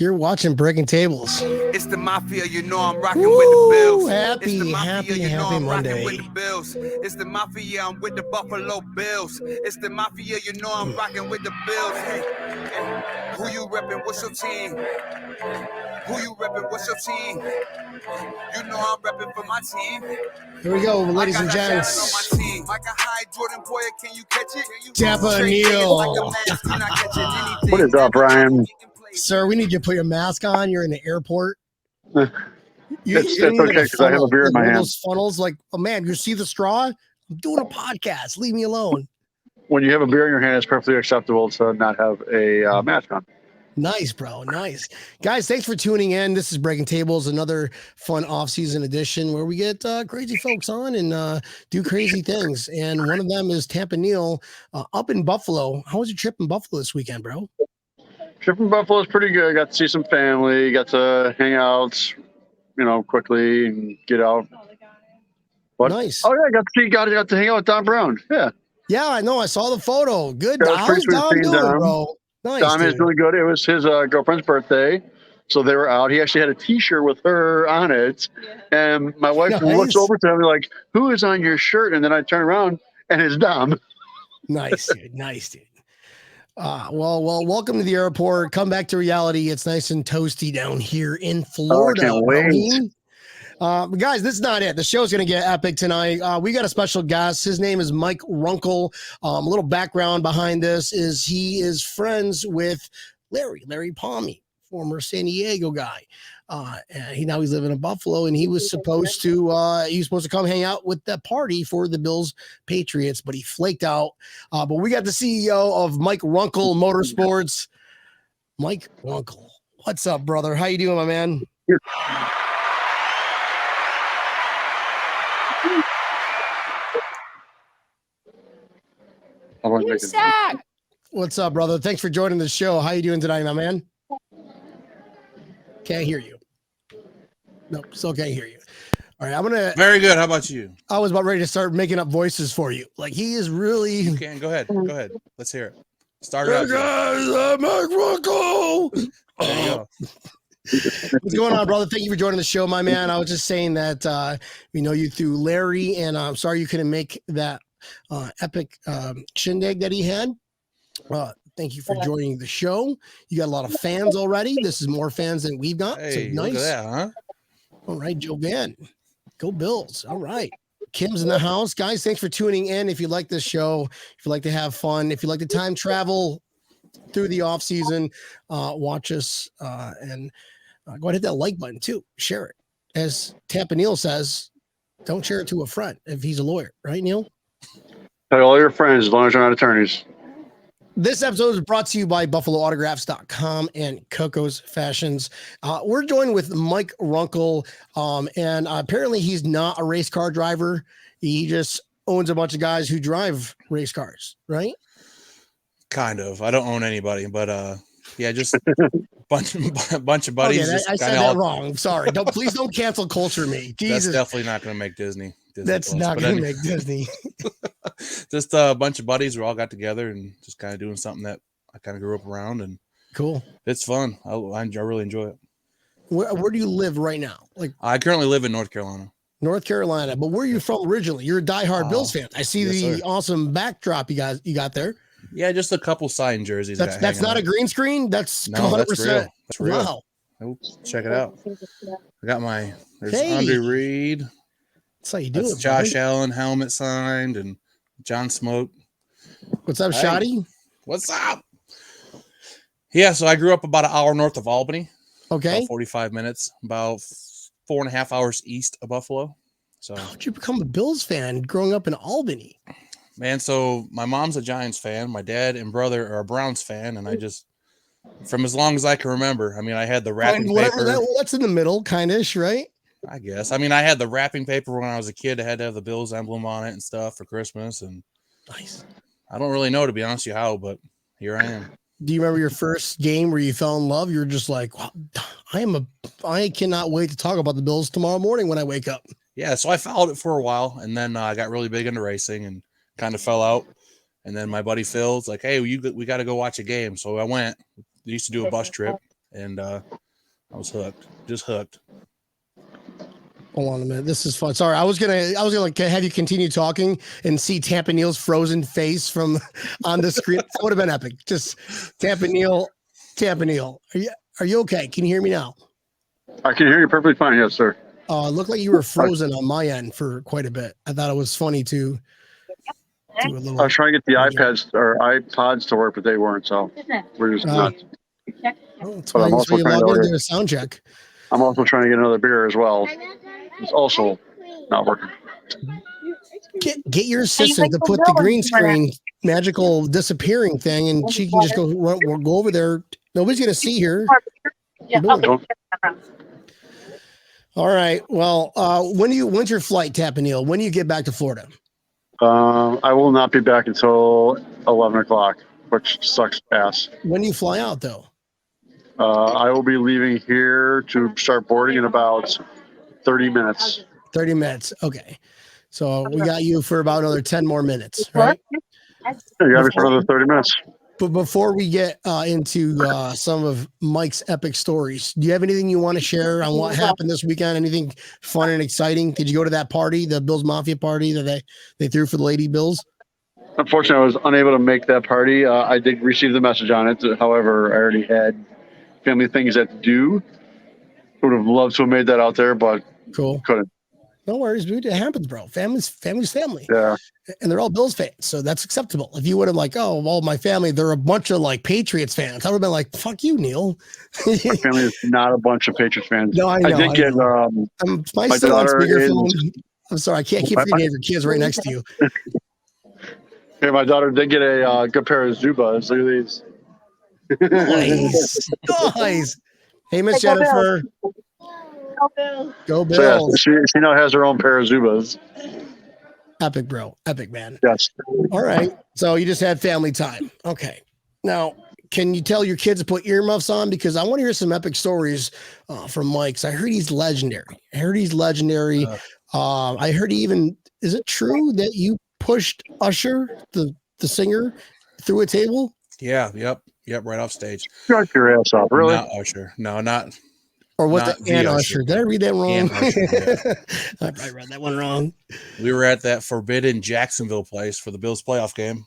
You're watching Breaking Tables. It's the mafia, you know I'm rocking with the Bills. Happy, It's the mafia, happy, you know happy I'm Monday. rocking with the Bills. It's the mafia, I'm with the Buffalo Bills. It's the mafia, you know I'm rocking with the Bills. Hey, hey, who you reppin'? What's your team? Who you reppin'? What's your team? You know I'm reppin' for my team. Here we go, ladies and gents. Tampa Neal. What is up, Ryan? Sir, we need you to put your mask on. You're in the airport. That's okay because I have a beer in my hand. Those funnels, like, oh man, you see the straw? I'm doing a podcast. Leave me alone. When you have a beer in your hand, it's perfectly acceptable to not have a mask on. Nice, bro. Nice. Guys, thanks for tuning in. This is Breaking Tables, another fun off-season edition where we get crazy folks on and do crazy things. And one of them is Tampa Neal up in Buffalo. How was your trip in Buffalo this weekend, bro? Trip in Buffalo is pretty good. Got to see some family. Got to hang out, quickly and get out. What? Nice. Oh yeah, got to hang out with Don Brown. Yeah. Yeah, I know. I saw the photo. Good. That was How's pretty Don sweet doing, Don. bro? Nice. Don is doing good. It was his girlfriend's birthday, so they were out. He actually had a T-shirt with her on it, and my wife looks over to him like, "Who is on your shirt?" And then I turn around, and it's Dom. Nice, dude. Nice, dude. Well, welcome to the airport. Come back to reality. It's nice and toasty down here in Florida. Oh, I can't wait. But guys, this is not it. The show's going to get epic tonight. We got a special guest. His name is Mike Runkle. A little background behind this is he is friends with Larry Palmy, former San Diego guy. And he's living in Buffalo, and he was supposed to come hang out with that party for the Bills Patriots, but he flaked out. But we got the CEO of Mike Runkle Motorsports, Mike Runkle. What's up, brother? How you doing, my man? What's up, brother? Thanks for joining the show. How you doing tonight, my man? Can't hear you. Nope, still can't hear you. All right, Very good. How about you? I was about ready to start making up voices for you. Like, he is really... You can. Go ahead. Go ahead. Let's hear it. Start it out. Hey, guys, I'm Mike Runkle. There you go. What's going on, brother? Thank you for joining the show, my man. I was just saying that we know you through Larry, and I'm sorry you couldn't make that epic shindig that he had. Thank you for joining the show. You got a lot of fans already. This is more fans than we've got. Hey, so nice. Look at that, huh? All right, Joe Van. Go Bills. All right. Kim's in the house. Guys, thanks for tuning in. If you like this show, if you like to have fun, if you like to time travel through the off season, watch us and go ahead and hit that like button too. Share it. As Tampa Neal says, don't share it to a friend if he's a lawyer, right, Neil? Tell all your friends as long as they're not attorneys. This episode is brought to you by BuffaloAutographs.com and Coco's Fashions. We're joined with Mike Runkle, and apparently he's not a race car driver. He just owns a bunch of guys who drive race cars, right? Kind of. I don't own anybody, but yeah, just bunch of buddies. Okay, I said that wrong. I'm sorry. Please don't cancel culture me. Jesus. That's definitely not going to make Disney. That's not going to make Disney. Just a bunch of buddies who all got together and just kind of doing something that I kind of grew up around, and cool. It's fun. I really enjoy it. Where do you live right now? Like, I currently live in North Carolina. North Carolina, but where are you from originally? You're a diehard Bills fan. I see the awesome backdrop you got there. Yeah, just a couple signed jerseys. That's not a green screen. That's 100%. That's real. That's real. Wow. Check it out. I got there's Andre Reed. That's how you do it. Josh Allen helmet signed and John Smoke. What's up, Shoddy? What's up? Yeah, so I grew up about an hour north of Albany. Okay. About 45 minutes, about 4.5 hours east of Buffalo. So how'd you become a Bills fan growing up in Albany? Man, so my mom's a Giants fan. My dad and brother are a Browns fan, and I just, from as long as I can remember, I mean, I had the wrapping paper. That's in the middle, kind-ish, right? I guess. I mean, I had the wrapping paper when I was a kid. I had to have the Bills emblem on it and stuff for Christmas. And nice. I don't really know, to be honest with you, how, but here I am. Do you remember your first game where you fell in love? You're just like, wow, I cannot wait to talk about the Bills tomorrow morning when I wake up. Yeah, so I followed it for a while, and then I got really big into racing and kind of fell out. And then my buddy Phil's like, hey, we got to go watch a game. So I went. They used to do a bus trip. and I was hooked, just hooked. Hold on a minute. This is fun. Sorry, I was gonna like have you continue talking and see Tampa Neal's frozen face from on the screen. That would have been epic. Just Tampa Neal. Are you okay? Can you hear me now? I can hear you perfectly fine. Yes, sir. It looked like you were frozen on my end for quite a bit. I thought it was funny to do a little. I was trying to get the iPods to work, but they weren't. So we're just not. That's But why I'm also you trying log to in and order. do a sound check. I'm also trying to get another beer as well. It's also not working. Get your assistant to put the green screen magical disappearing thing, and she can just go over there. Nobody's gonna see her. Boom. All right. Well, when's your flight, Tappan Neal? When do you get back to Florida? I will not be back until 11 o'clock, which sucks ass. When do you fly out, though? I will be leaving here to start boarding in about 30 minutes. 30 minutes. Okay. So we got you for about another 10 more minutes, right? Yeah, you got me for another 30 minutes. But before we get into some of Mike's epic stories, do you have anything you want to share on what happened this weekend? Anything fun and exciting? Did you go to that party, the Bills Mafia party that they threw for the Lady Bills? Unfortunately, I was unable to make that party. I did receive the message on it. However, I already had family things to do. Would have loved to have made that out there, but cool. Couldn't. No worries, dude. It happens, bro. Family's family. Yeah. And they're all Bills fans, so that's acceptable. If you would have like, oh, well, my family, they're a bunch of like Patriots fans, I would have been like, fuck you, Neil. My family is not a bunch of Patriots fans. No, I know. I did get my daughter on speakerphone. is, I'm sorry, I can't keep forgetting your kids right next to you. Yeah, my daughter did get a good pair of Zubas. Look at Nice. these. Nice. Hey, Miss Jennifer. Go Bills. So, yeah, she now has her own pair of Zubas. Epic, bro. Epic, man. Yes. All right. So you just had family time. Okay. Now, can you tell your kids to put earmuffs on? Because I want to hear some epic stories from Mike's. I heard he's legendary. I heard is it true that you pushed Usher, the singer, through a table? Yeah. Yep. Right off stage. Shut your ass off. Really? Not Usher. No, not. Or was it Ann Usher? Did I read that wrong? Yeah. I probably read that one wrong. We were at that forbidden Jacksonville place for the Bills playoff game.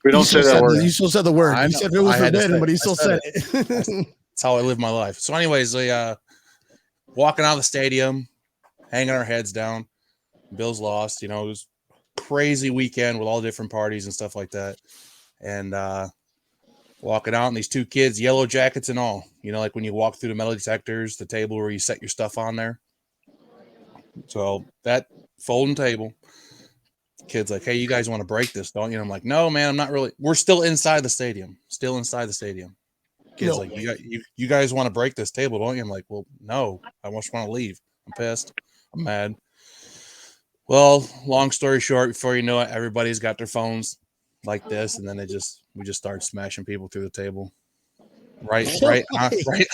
We don't say that word. You still said the word. I You know. said it was I had to forbidden, say but it. he I still said said it. That's how I live my life. So, anyways, walking out of the stadium, hanging our heads down. Bills lost. It was crazy weekend with all different parties and stuff like that. And walking out, and these two kids, yellow jackets and all. Like when you walk through the metal detectors, the table where you set your stuff on there. So that folding table, kid's like, hey, you guys want to break this, don't you? And I'm like, no, man, I'm not really. We're still inside the stadium. Kid's like, you guys want to break this table, don't you? I'm like, well, no, I just want to leave. I'm pissed. I'm mad. Well, long story short, before you know it, everybody's got their phones like this, and then we just started smashing people through the table. Right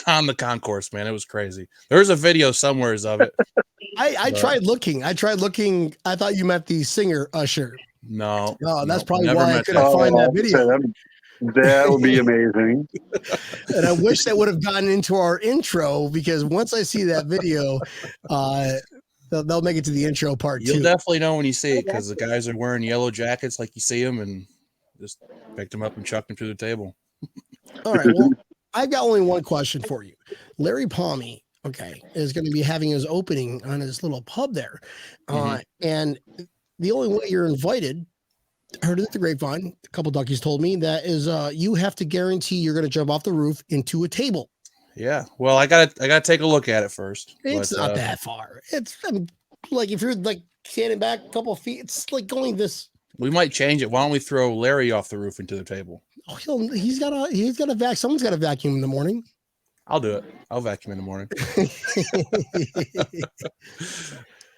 on the concourse, man. It was crazy. There's a video somewhere of it. I tried looking. I thought you meant the singer Usher. No. That's probably why I couldn't find that video. That would be amazing. And I wish that would have gotten into our intro, because once I see that video, they'll make it to the intro part. You'll definitely know when you see it, because the guys are wearing yellow jackets like you see them, and just picked them up and chucked them through the table. All right. Well, I've got only one question for you. Larry Palmy, is going to be having his opening on his little pub there. And the only way you're invited, I heard it at the grapevine, a couple duckies told me, that is you have to guarantee you're going to jump off the roof into a table. Yeah. Well, I gotta take a look at it first. It's not that far. It's like if you're like standing back a couple of feet, it's like going this. We might change it. Why don't we throw Larry off the roof into the table? Oh, he's got a vac. Someone's got a vacuum in the morning. I'll do it. I'll vacuum in the morning.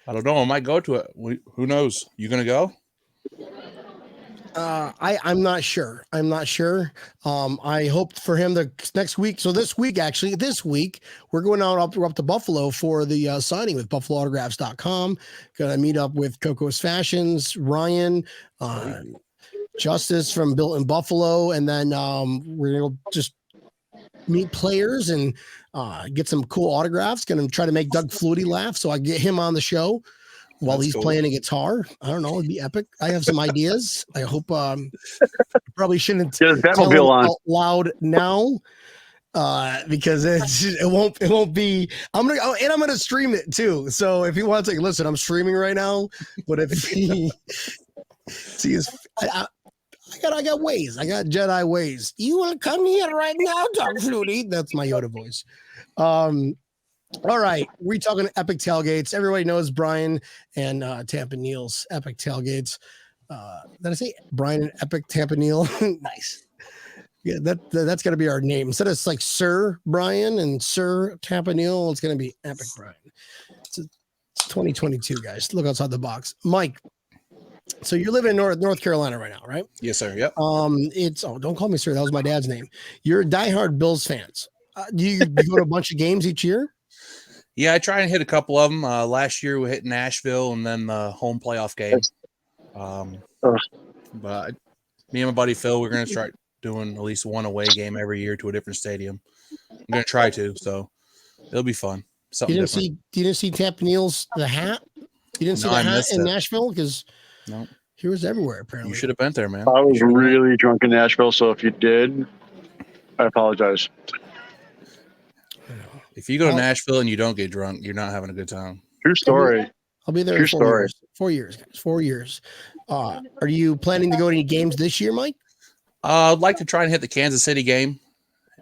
I don't know. I might go to it. Who knows? You gonna go? I'm not sure. I hoped for him next week. So this week, we're going up to Buffalo for the signing with BuffaloAutographs.com. Going to meet up with Coco's Fashions, Ryan, Justice from Built in Buffalo. And then we're going to just meet players and get some cool autographs. Going to try to make Doug Flutie laugh, so I get him on the show while he's playing a guitar. I don't know. It'd be epic. I have some ideas. I hope probably shouldn't tell them out loud now because it won't be. I'm gonna stream it too. So if you want to take a listen, I'm streaming right now. But if he sees, I got ways. I got Jedi ways. You want to come here right now, Doug Flutie? That's my Yoda voice. All right, we're talking epic tailgates. Everybody knows Brian and Tampa Neal's epic tailgates. Did I say Brian and Epic Tampa Neal? Nice. Yeah, that's gonna be our name. Instead of it's like Sir Brian and Sir Tampa Neal, it's gonna be Epic Brian. It's 2022, guys. Look outside the box. Mike, so you're living in North Carolina right now, right? Yes, sir. Yep. Don't call me sir. That was my dad's name. You're diehard Bills fans. Do you go to a bunch of games each year? Yeah, I try and hit a couple of them. Last year we hit Nashville and then the home playoff game. But me and my buddy Phil, we're going to start doing at least one away game every year to a different stadium. I'm going to try to, so it'll be fun. Something you didn't see Tampa Neal's the hat? You didn't see the hat in Nashville? Because he was everywhere, apparently. You should have been there, man. I was really drunk in Nashville, so if you did, I apologize. If you go to Nashville and you don't get drunk, you're not having a good time. True story. I'll be there in 4 years. 4 years, guys. 4 years. Are you planning to go to any games this year, Mike? I'd like to try and hit the Kansas City game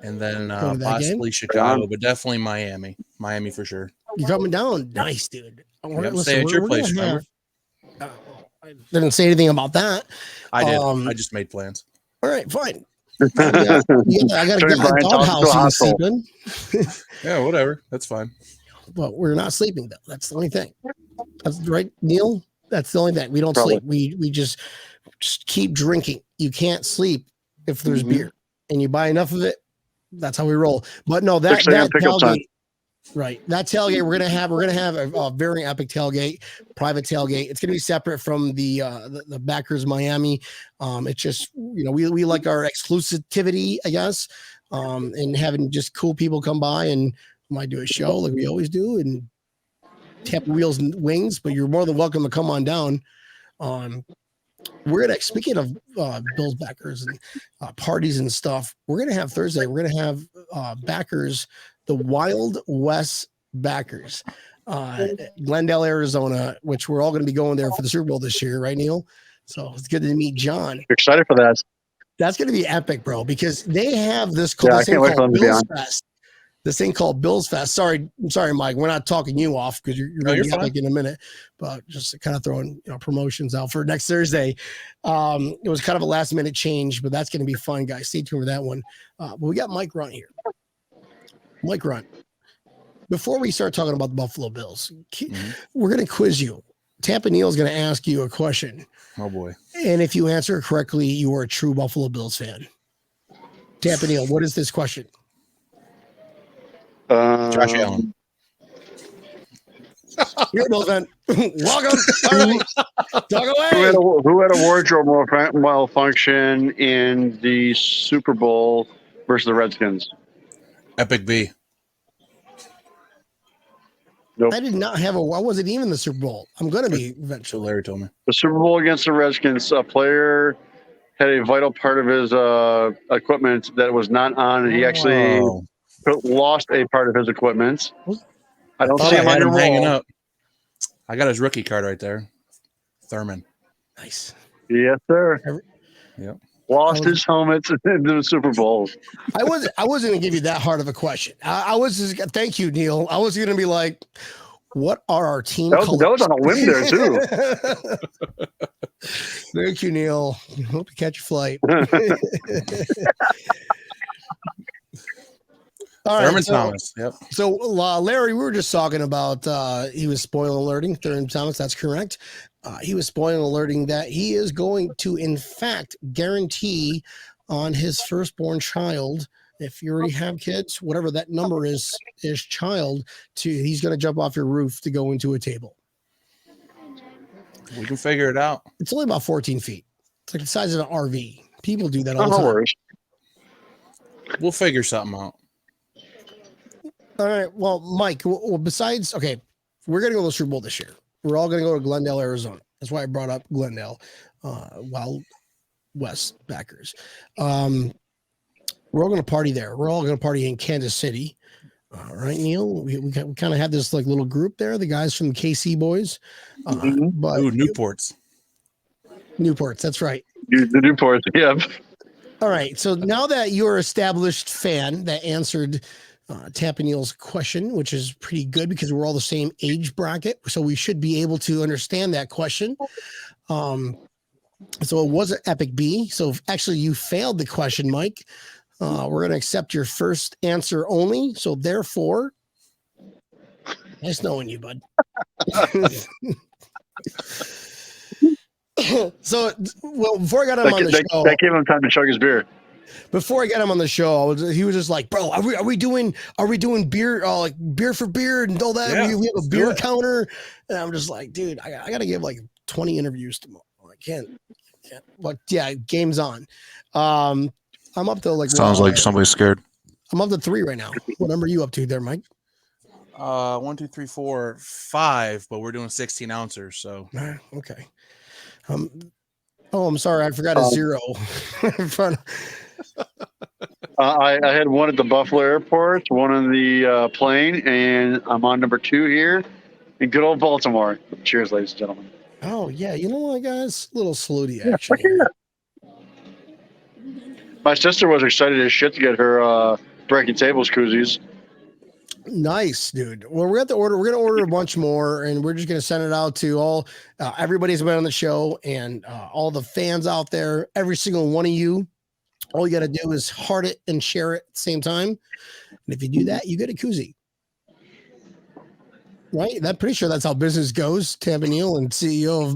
and then possibly Chicago, but definitely Miami. Miami for sure. You're coming down. Nice, dude. Stay at your place, remember? I didn't say anything about that. I did. I just made plans. All right, fine. I got a doghouse you can sleep in. Yeah, whatever. That's fine. But we're not sleeping though. That's the only thing. That's right, Neil. That's the only thing. We don't sleep. We just keep drinking. You can't sleep if there's beer, and you buy enough of it. That's how we roll. But no, that tailgate, right? That tailgate we're gonna have a very epic tailgate, private tailgate. It's gonna be separate from the Backers Miami. It's just we like our exclusivity, I guess, and having just cool people come by and might do a show like we always do and tap wheels and wings. But you're more than welcome to come on down. We're gonna, speaking of Bills backers and parties and stuff, we're gonna have Thursday. We're gonna have backers, the Wild West backers, Glendale, Arizona, which we're all gonna be going there for the Super Bowl this year, right, Neil? So it's good to meet John. Excited for that. That's gonna be epic, bro, because they have this called Bills Fest. This thing called Bills Fest. Sorry, Mike. We're not talking you off because you're going to be epic in a minute. But just kind of throwing promotions out for next Thursday. It was kind of a last minute change, but that's going to be fun, guys. Stay tuned for that one. But we got Mike Runt here. Mike Runt. Before we start talking about the Buffalo Bills, we're going to quiz you. Tampa Neal is going to ask you a question. Oh boy! And if you answer it correctly, you are a true Buffalo Bills fan. Tampa Neal, what is this question? Josh Allen. You're Bills fan. Welcome. All right. Talk away. Who had a wardrobe malfunction in the Super Bowl versus the Redskins? Epic B. Nope. I did not have I wasn't even in the Super Bowl. I'm going to be eventually. Larry told me. The Super Bowl against the Redskins, a player had a vital part of his equipment that was not on, and he actually lost a part of his equipment. I don't see him on your hanging up. I got his rookie card right there. Thurman. Nice. Yes, sir. Yep. Lost his helmet in the Super Bowl. I wasn't going to give you that hard of a question. I was just, thank you, Neil. I was going to be like, what are our team colors? That was on a whim there, too. Thank you, Neil. Hope you catch your flight. All right, Thomas. Yep. So, Larry, we were just talking about he was spoiler alerting Thurman Thomas. That's correct. He was spoiler alerting that he is going to, in fact, guarantee on his firstborn child, if you already have kids, whatever that number is child, he's going to jump off your roof to go into a table. We can figure it out. It's only about 14 feet. It's like the size of an RV. People do that all the time. We'll figure something out. All right. Well, Mike, well, besides, okay, we're going to go to the Super Bowl this year. We're all going to go to Glendale, Arizona. That's why I brought up Glendale, Wild West backers. We're all going to party there. We're all going to party in Kansas City. All right, Neil. We kind of have this like little group there, the guys from the KC boys. But Ooh, Newports. Newports, that's right. The Newports, yeah. All right. So now that you're an established fan that answered Tampa Neil's question, which is pretty good because we're all the same age bracket, so we should be able to understand that question. So it was an epic B. So if actually you failed the question, Mike. We're going to accept your first answer only. So therefore, nice knowing you, bud. So, well, before I got him on the show, that gave him time to chug his beer. Before I got him on the show, he was just like, "Bro, are we doing beer, like beer for beer and all that? Yeah, we have a beer counter." And I'm just like, "Dude, I got to give like 20 interviews tomorrow. I can't." But yeah, game's on. I'm up to like. Sounds like somebody's scared. I'm up to 3 right now. What number are you up to there, Mike? 1, 2, 3, 4, 5, but we're doing 16 ounces. So okay. I'm sorry, I forgot a 0 in front. I had one at the Buffalo airport, one on the plane, and I'm on number 2 here in good old Baltimore. Cheers, ladies and gentlemen. Oh yeah, you know what, guys? A little saluty action. My sister was excited as shit to get her breaking tables koozies. Nice, dude. Well, we're gonna order a bunch more, and we're just gonna send it out to all everybody's been on the show and all the fans out there. Every single one of you. All you got to do is heart it and share it at the same time. And if you do that, you get a koozie. Right? I'm pretty sure that's how business goes. Tampa Neil and CEO of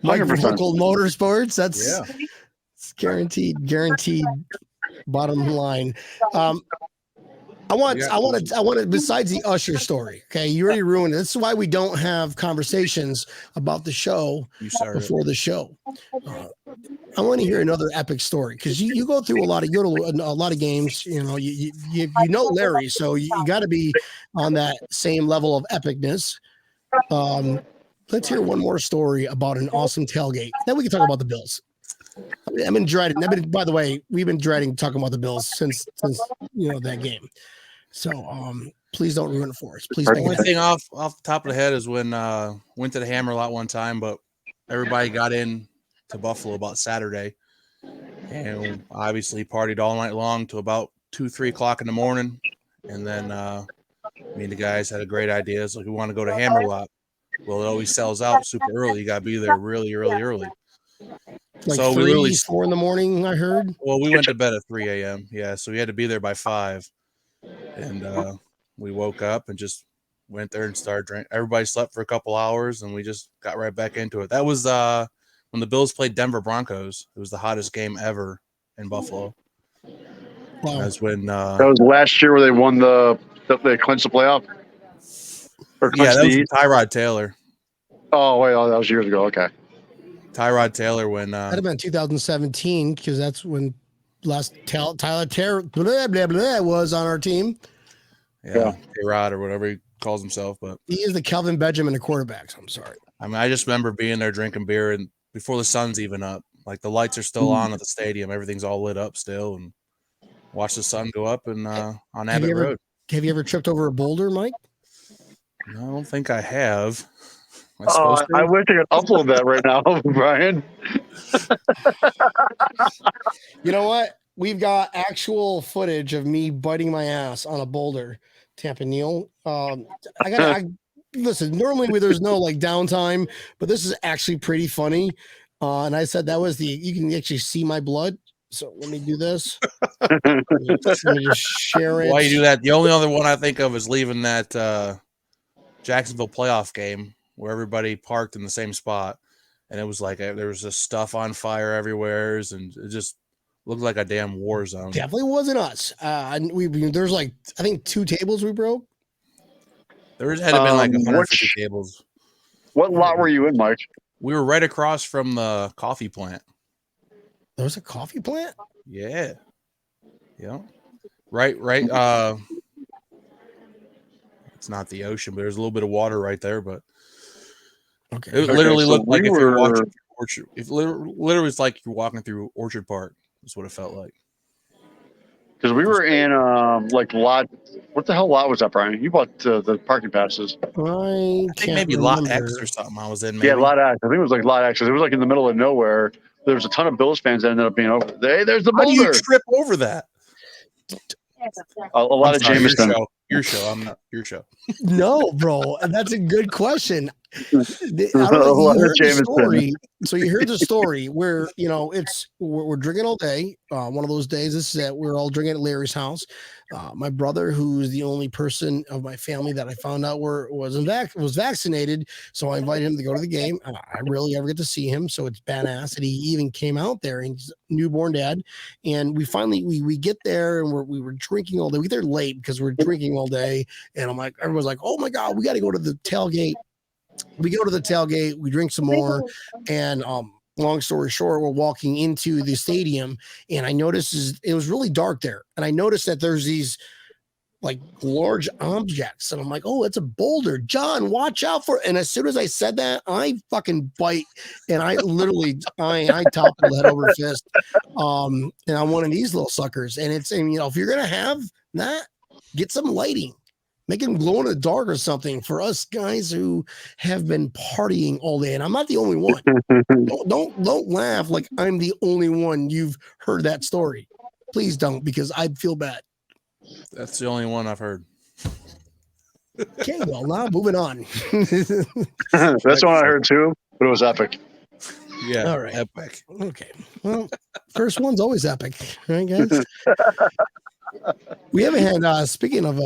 Mike Runkle Motorsports. That's it's guaranteed bottom line. I want to, besides the Usher story. Okay. You already ruined it. This is why we don't have conversations about the show before the show. I want to hear another epic story because you go through a lot of games. You know, you know Larry, so you got to be on that same level of epicness. Let's hear one more story about an awesome tailgate. Then we can talk about the Bills. I've been dreading. By the way, we've been dreading talking about the Bills since that game. So please don't ruin it for us. Please. The only thing off the top of the head is when went to the Hammer Lot one time, but everybody got in to Buffalo about Saturday, and obviously partied all night long to about 2-3 o'clock in the morning, and then me and the guys had a great idea. So we want to go to Hammer Lot. Well, it always sells out super early. You got to be there really early. Like so 4 in the morning, I heard. Well, we went to bed at 3 a.m. Yeah, so we had to be there by 5, and we woke up and just went there and started drinking. Everybody slept for a couple hours, and we just got right back into it. That was when the Bills played Denver Broncos. It was the hottest game ever in Buffalo. Wow. That's when that was last year where they won they clinched the playoff. Yeah, that was Tyrod Taylor. Oh wait, that was years ago. Okay. Tyrod Taylor when that'd have been 2017 because that's when last Tyler Taylor was on our team. Yeah, Tyrod or whatever he calls himself, but he is the Kelvin Benjamin of quarterbacks. I'm sorry. I mean, I just remember being there drinking beer and before the sun's even up, like the lights are still on at the stadium, everything's all lit up still, and watch the sun go up and on Abbott Road. Have you ever tripped over a boulder, Mike? No, I don't think I have. I wish I could upload that right now, Brian. You know what? We've got actual footage of me biting my ass on a boulder, Tampa Neil. Listen, normally there's no like downtime, but this is actually pretty funny. And I said you can actually see my blood. So let me do this. Let me just share it. Why you do that? The only other one I think of is leaving that Jacksonville playoff game where everybody parked in the same spot, and it was like there was just stuff on fire everywhere, and it just looked like a damn war zone. Definitely wasn't us. There's like I think 2 tables we broke. There had to been like 150 tables. What lot were you in, Mike? We were right across from the coffee plant. There was a coffee plant? Yeah. Right. It's not the ocean, but there's a little bit of water right there. But Okay. it literally so looked like we if you're watching were- through Orchard. If literally, it's like you're walking through Orchard Park. Is what it felt like. Because we were in like lot. What the hell lot was that, Brian? You bought the parking passes. I I think can't maybe remember. Lot X or something. I was in. Maybe. Yeah, lot X. I think it was like lot X. It was like in the middle of nowhere. There was a ton of Bills fans that ended up being over. There's the How do you boulder. trip over that? A lot of Sorry, Jameson. Your show. I'm not your show. No, bro, that's a good question. I don't A know. lot You of heard the Jameson. story. So you heard the story where we're drinking all day. One of those days. This is that we're all drinking at Larry's house. My brother, who's the only person of my family that I found out was vaccinated, so I invited him to go to the game. I rarely ever get to see him, so it's badass. And he even came out there, and he's a newborn dad. And we finally we get there, and we were drinking all day. We get there late because we're drinking all day, and I'm like, everyone's like, oh my god, we got to go to the tailgate. We go to the tailgate, we drink some more, and long story short, we're walking into the stadium, and I noticed it was really dark there, and I noticed that there's these like large objects, and I'm like, oh, it's a boulder, John, watch out for it. And as soon as I said that, I fucking bite, and I literally I toppled head over fist, and I'm one of these little suckers, and it's, and if you're gonna have that, get some lighting. Make them glow in the dark or something for us guys who have been partying all day. And I'm not the only one. Don't laugh like I'm the only one you've heard that story. Please don't, because I'd feel bad. That's the only one I've heard. Okay, well, now moving on. That's what I heard too, but it was epic. Yeah, All right. epic. Okay. Well, first one's always epic, right, guys? We haven't had, speaking of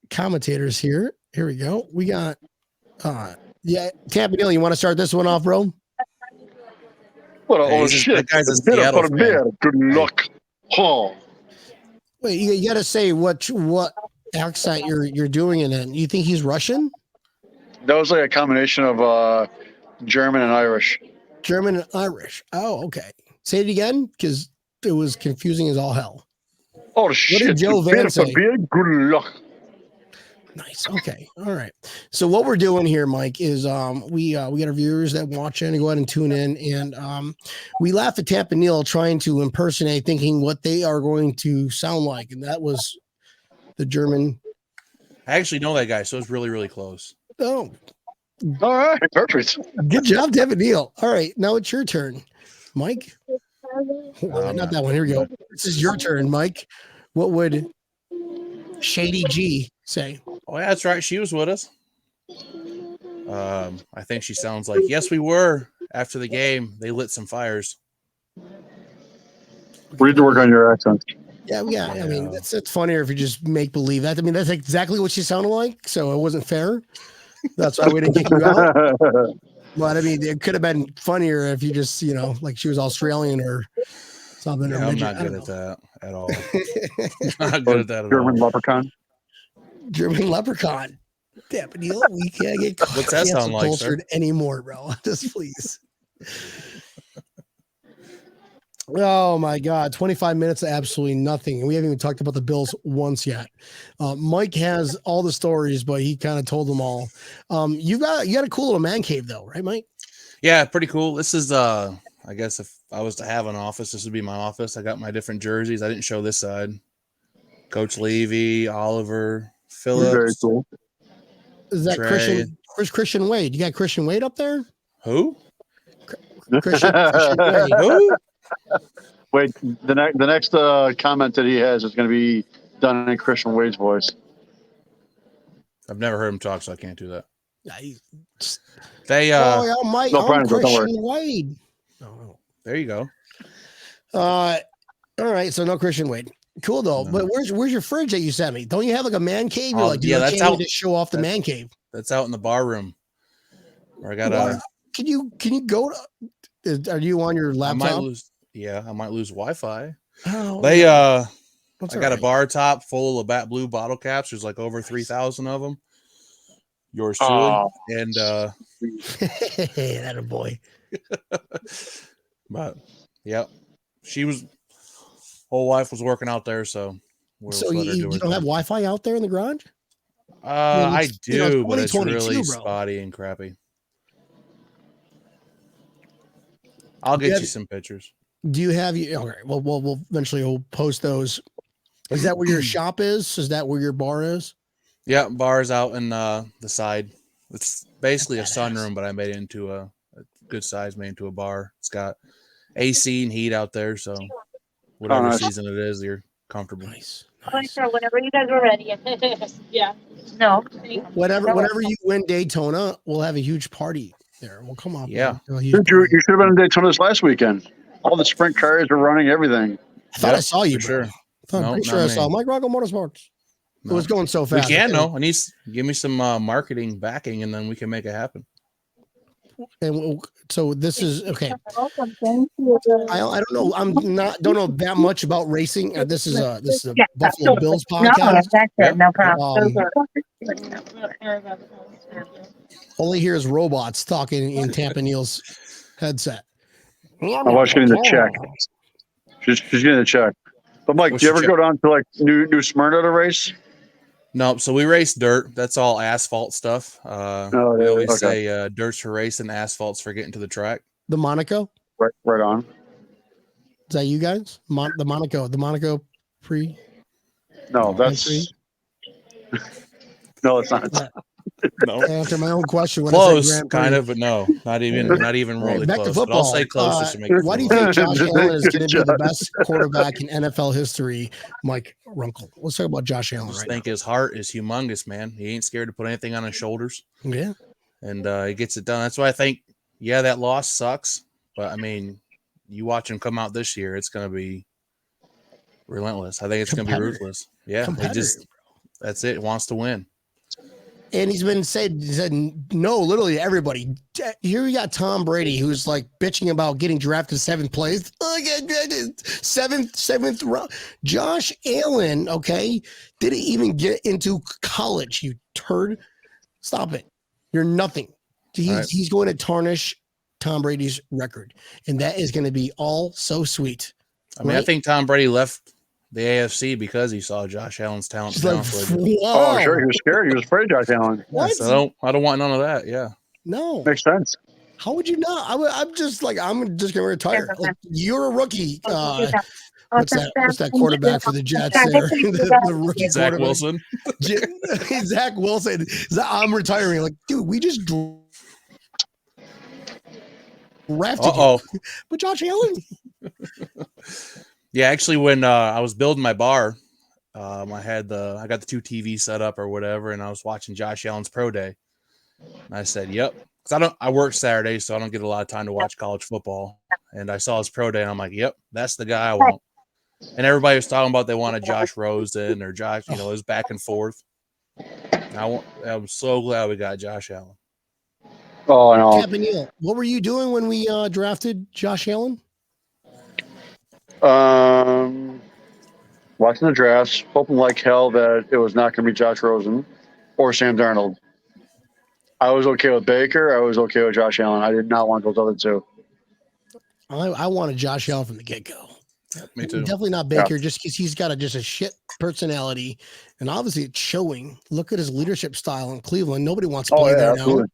commentators here we go. We got Tampa Neal, you want to start this one off, bro? What a Hey, oh he's a- shit! that guy's a Beer Seattle for fan. beer. Good luck. Oh. Wait, you got to say what accent you're doing in it. You think he's Russian? That was like a combination of German and Irish. German and Irish. Oh, okay. Say it again, because it was confusing as all hell. Oh shit! did Joe Beer Van for say? beer. Good luck. Nice. Okay. All right. So what we're doing here, Mike, is we got our viewers that watch in and go ahead and tune in, and we laugh at Tampa Neal trying to impersonate, thinking what they are going to sound like, and that was the German. I actually know that guy, so it's really, really close. Oh, All right, perfect. good job, Tampa Neal. All right, now it's your turn, Mike. Hold on, not that one. Here we go. This is your turn, Mike. What would Shady G say? Oh, yeah, that's right. She was with us. I think she sounds like, yes, we were. After the game, they lit some fires. We need to work on your accent. Yeah. I mean, that's funnier if you just make believe that. I mean, that's exactly what she sounded like, so it wasn't fair. That's why we didn't kick you out. But I mean, it could have been funnier if you just, like she was Australian or something. Yeah, or I'm midget. not I good don't at know. that at all. Not good at that at German all. leprechaun. German leprechaun. Yeah, but we can't get What's that sound like, sir? cultured anymore, bro. Just please. Oh my God, 25 minutes of absolutely nothing. And we haven't even talked about the Bills once yet. Mike has all the stories, but he kind of told them all. You got a cool little man cave though, right, Mike? Yeah, pretty cool. This is I guess if I was to have an office, this would be my office. I got my different jerseys. I didn't show this side. Coach Levy, Oliver, Phillips. Very cool. Is that Trey. Christian? Where's Christian Wade? You got Christian Wade up there? Who? Christian Wade. Who? Wait, the next comment that he has is going to be done in Christian Wade's voice. I've never heard him talk, so I can't do that. Yeah, They Mike, No, I'm Brian, don't worry. Christian Wade. Oh. there you go. All right, so no Christian Wade. Cool though, No. but where's your fridge that you sent me? Don't you have like a man cave? You're Oh, like, yeah, that's can't how- to show off the man cave. That's out in the bar room. Where I got Well, can you go to? Are you on your I laptop? might lose. Yeah, I might lose Wi-Fi. Oh, They that's I got a bar top full of Bat Blue bottle caps. There's like over 3,000 of them. Yours truly. Oh. And that a boy. but yeah, whole wife was working out there, so So you don't have Wi-Fi out there in the garage? I do, but it's 2022, really bro. spotty and crappy. I'll get you some pictures. Do you have you? Okay, well, we'll eventually post those. Is that where your shop is? Is that where your bar is? Yeah, bar's out in the side. It's basically a sunroom, but I made it into a good size, made into a bar. It's got AC and heat out there, so whatever season it is, you're comfortable. Nice. Sure, whenever you guys are ready. Yeah. No. Whenever you win Daytona, we'll have a huge party there. We'll come up. Yeah. You should have been in Daytona this last weekend. All the sprint cars are running everything. I thought I saw you, for bro. sure. I'm pretty sure I saw Mike Runkle Motorsports. It was going so fast. We can though. I need give me some marketing backing, and then we can make it happen. And so this is okay. Welcome. Thank you. I don't know. Don't know that much about racing. This is a Buffalo Bills podcast. No, that's it. No problem. Only hears robots talking in Tampa Neal's headset. I was getting the check. She's getting the check. But Mike, do you ever go down to like New Smyrna to race? No, so we race dirt. That's all asphalt stuff. We always say dirt's for racing, asphalt's for getting to the track. The Monaco? Right on. Is that you guys? The Monaco pre? No, that's no, it's not. No. I answer my own question. Close, kind of, but no, not even really back close. to football. But I'll say close. Why do you think Josh Allen is going to be the best quarterback in NFL history? Mike Runkle. Let's talk about Josh Allen. I think his heart is humongous, man. He ain't scared to put anything on his shoulders. Yeah, and he gets it done. That's why I think, that loss sucks, but I mean, you watch him come out this year, it's going to be relentless. I think it's going to be ruthless. Yeah, that's it. He wants to win. And he said no, literally everybody. Here we got Tom Brady, who's like bitching about getting drafted 7th place. Seventh round. Josh Allen, okay, didn't even get into college. You turd. Stop it. You're nothing. He's going to tarnish Tom Brady's record, and that is going to be all so sweet. I mean, I think Tom Brady left the AFC because he saw Josh Allen's talent. Oh, sure. He was scared. He was afraid of Josh Allen. What? Yeah, so I don't want none of that. Yeah. No. Makes sense. How would you not? I'm just going to retire. Like, you're a rookie. What's that quarterback for the Jets there? the rookie Zach Wilson. Zach Wilson. I'm retiring. Like, dude, we just drafted you. But Josh Allen. Yeah, actually, when I was building my bar, I got the 2 TVs set up or whatever, and I was watching Josh Allen's pro day. And I said, "Yep," because I work Saturdays, so I don't get a lot of time to watch college football. And I saw his pro day, and I'm like, "Yep, that's the guy I want." And everybody was talking about they wanted Josh Rosen or Josh, it was back and forth. I'm so glad we got Josh Allen. Oh no! Captain Neal, what were you doing when we drafted Josh Allen? Watching the drafts, hoping like hell that it was not going to be Josh Rosen or Sam Darnold. I was okay with Baker. I was okay with Josh Allen. I did not want those other two. I wanted Josh Allen from the get-go. Me too. Definitely not Baker, just because he's got a shit personality, and obviously it's showing. Look at his leadership style in Cleveland. Nobody wants to play there absolutely. now.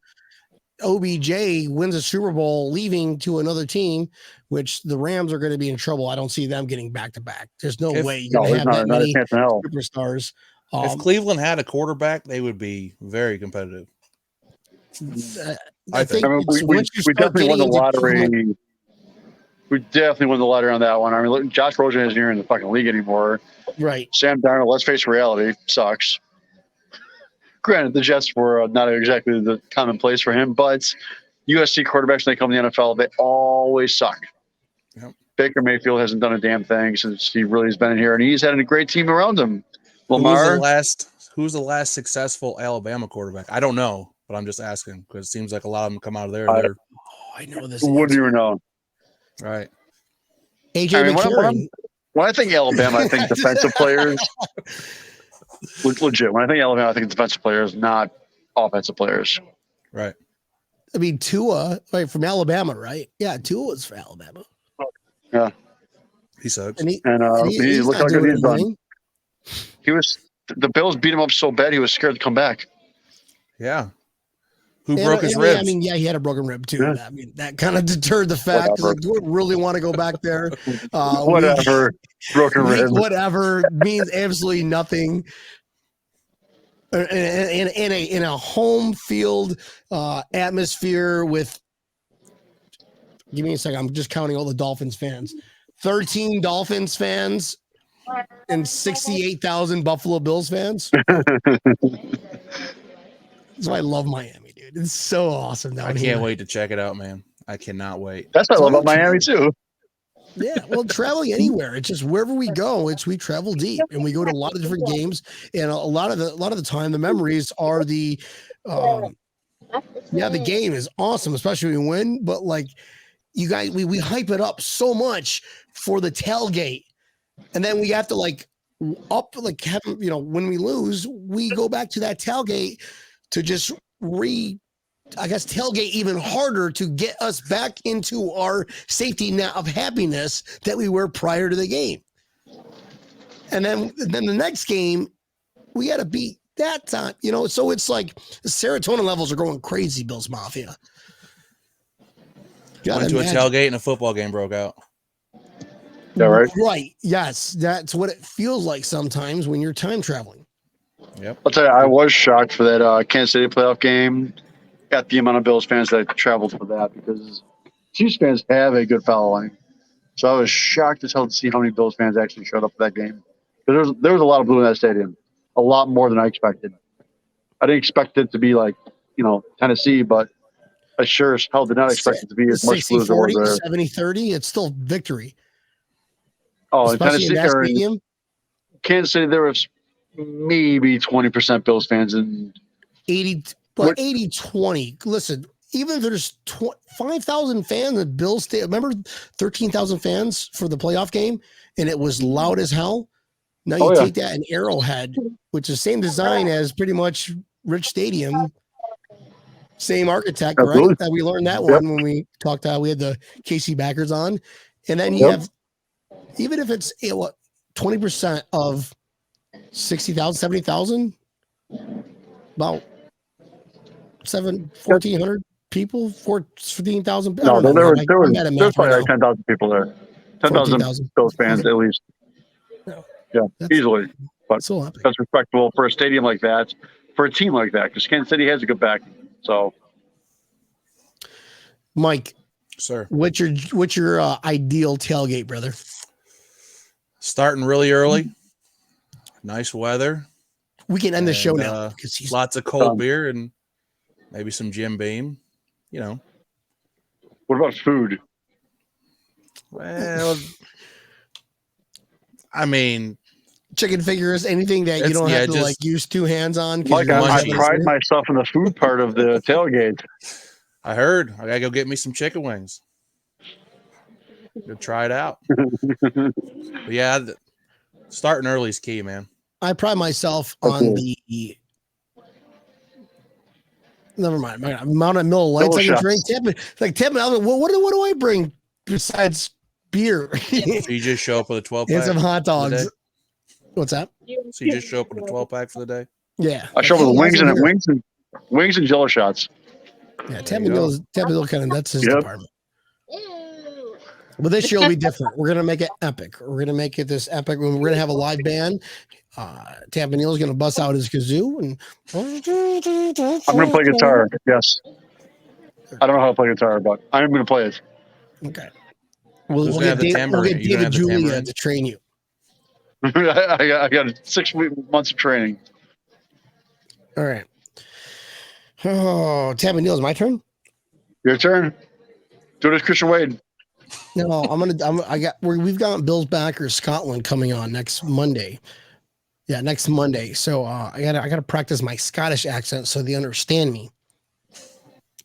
OBJ wins a Super Bowl leaving to another team, which the Rams are going to be in trouble. I don't see them getting back-to-back. There's no way you're going to have that many superstars. If Cleveland had a quarterback, they would be very competitive. I think we definitely won the lottery. We definitely won the lottery on that one. I mean, look, Josh Rosen isn't here in the fucking league anymore. Right. Sam Darnold, let's face reality, sucks. Granted, the Jets were not exactly the common place for him, but USC quarterbacks, when they come to the NFL, they always suck. Yep. Baker Mayfield hasn't done a damn thing since he really has been in here, and he's had a great team around him. Lamar. Who's the last successful Alabama quarterback? I don't know, but I'm just asking because it seems like a lot of them come out of there. I know this. Wouldn't even know. Right. AJ McCarron. When I think Alabama, I think defensive players. Legit. When I think Alabama, I think defensive players, not offensive players. Right. I mean, Tua, from Alabama, right? Yeah, Tua was for Alabama. Yeah. He sucks. And he looked like he's done. The Bills beat him up so bad he was scared to come back. Yeah. Who broke his I ribs? mean, yeah, he had a broken rib too. Yeah. I mean, that kind of deterred the fact. Like, do we really want to go back there? Whatever. Broken rib. Whatever means absolutely nothing. In a home field atmosphere with, give me a second. I'm just counting all the Dolphins fans. 13 Dolphins fans and 68,000 Buffalo Bills fans. That's why I love Miami, dude. It's so awesome down here. I can't wait to check it out, man. I cannot wait. That's what I love about Miami too. Yeah, well, traveling anywhere, it's just wherever we go, we travel deep, and we go to a lot of different games, and a lot of the time, the memories are the game is awesome, especially when we win. But like, you guys, we hype it up so much for the tailgate, and then we have to have when we lose, we go back to that tailgate to just tailgate even harder to get us back into our safety net of happiness that we were prior to the game. And then the next game, we got to beat that time, so it's like the serotonin levels are going crazy, Bills Mafia. Went to a tailgate and a football game broke out. Yeah, right. Right. Yes. That's what it feels like sometimes when you're time traveling. Yep. I'll tell you, I was shocked for that Kansas City playoff game at the amount of Bills fans that traveled for that, because Chiefs fans have a good following. So I was shocked as hell to see how many Bills fans actually showed up for that game. Because there was a lot of blue in that stadium, a lot more than I expected. I didn't expect it to be like, Tennessee, but I sure as hell did not expect it to be as much blue as there was there. 70-30, it's still victory. Oh, especially in Tennessee, in that stadium? Kansas City, there was maybe 20% Bills fans and 80-20. Listen, even if there's 5,000 fans at Bills Stadium, remember 13,000 fans for the playoff game, and it was loud as hell. Now you take that in Arrowhead, which is the same design as pretty much Rich Stadium, same architect, right? That we learned that one when we talked. We had the KC backers on, and then you have, even if it's 20% of 60,000, 70,000, about 1,400 people, 14,000. No, there was probably like 10,000 people there. 10,000 Bills fans at least. Yeah, easily. But that's respectable for a stadium like that, for a team like that, because Kansas City has a good back. So, Mike, sir, what's your ideal tailgate, brother? Starting really early, nice weather. We can end the show now. Lots of cold beer and maybe some Jim Beam. What about food? Well, I mean, chicken fingers, anything that you don't have to use two hands on. Mike, I pride myself in the food part of the tailgate. I heard. I gotta go get me some chicken wings. Go try it out. But yeah, starting early is key, man. I pride myself on the. Never mind. Amount of Miller Lights I can drink. Tip me. What do I bring besides beer? So you just show up with a 12-pack and some hot dogs. What's that? So you just show up with a 12-pack for the day? Yeah. I show up with wings and Jello shots. Yeah, Tammyville kind of, that's his department. But this year will be different. We're gonna make it epic. We're gonna make it this epic. We're gonna have a live band. Tampa Neal's gonna bust out his kazoo, and I'm gonna play guitar. Yes, I don't know how to play guitar, but I'm gonna play it. Okay. We'll get David Julia to train you. I got 6 months of training. All right. Oh, Tampa Neal's my turn. Your turn. Do it as Christian Wade. No, we've got Bills backers Scotland coming on next Monday. Yeah, next Monday. So I gotta practice my Scottish accent so they understand me.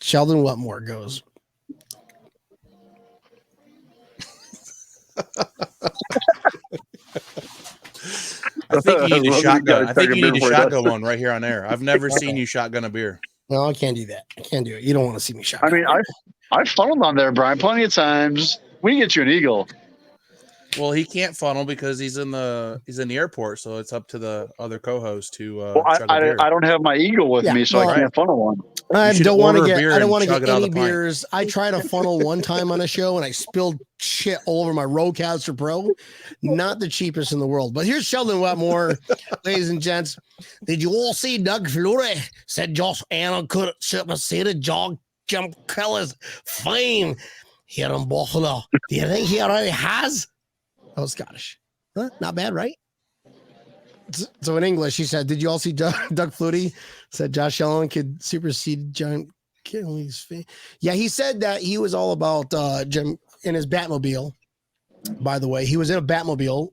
Sheldon Wetmore goes. I think you need a shotgun. I think you need a shotgun one right here on air. I've never seen you shotgun a beer. No, I can't do that. I can't do it. You don't want to see me shotgun. I mean, I've funneled on there, Brian, plenty of times. We can get you an eagle. Well, he can't funnel because he's in the airport, so it's up to the other co-host to Well, chug a beer. I don't have my eagle with me, so I can't funnel one. I should don't want to order a get. beer I don't and want to chug get it out of any the pint. beers. I tried to funnel one time on a show and I spilled shit all over my Rodecaster Pro. Not the cheapest in the world. But here's Sheldon Wetmore, ladies and gents. Did you all see Doug Fleury? Said Josh Allen could see the jog jump Keller's fame here in Buffalo. Do you think he already has? That was Scottish. Huh? Not bad, right? So in English, he said, "Did you all see Doug Flutie?" Said Josh Allen could supersede John Kelly's fame. Yeah, he said that he was all about Jim in his Batmobile. By the way, he was in a Batmobile,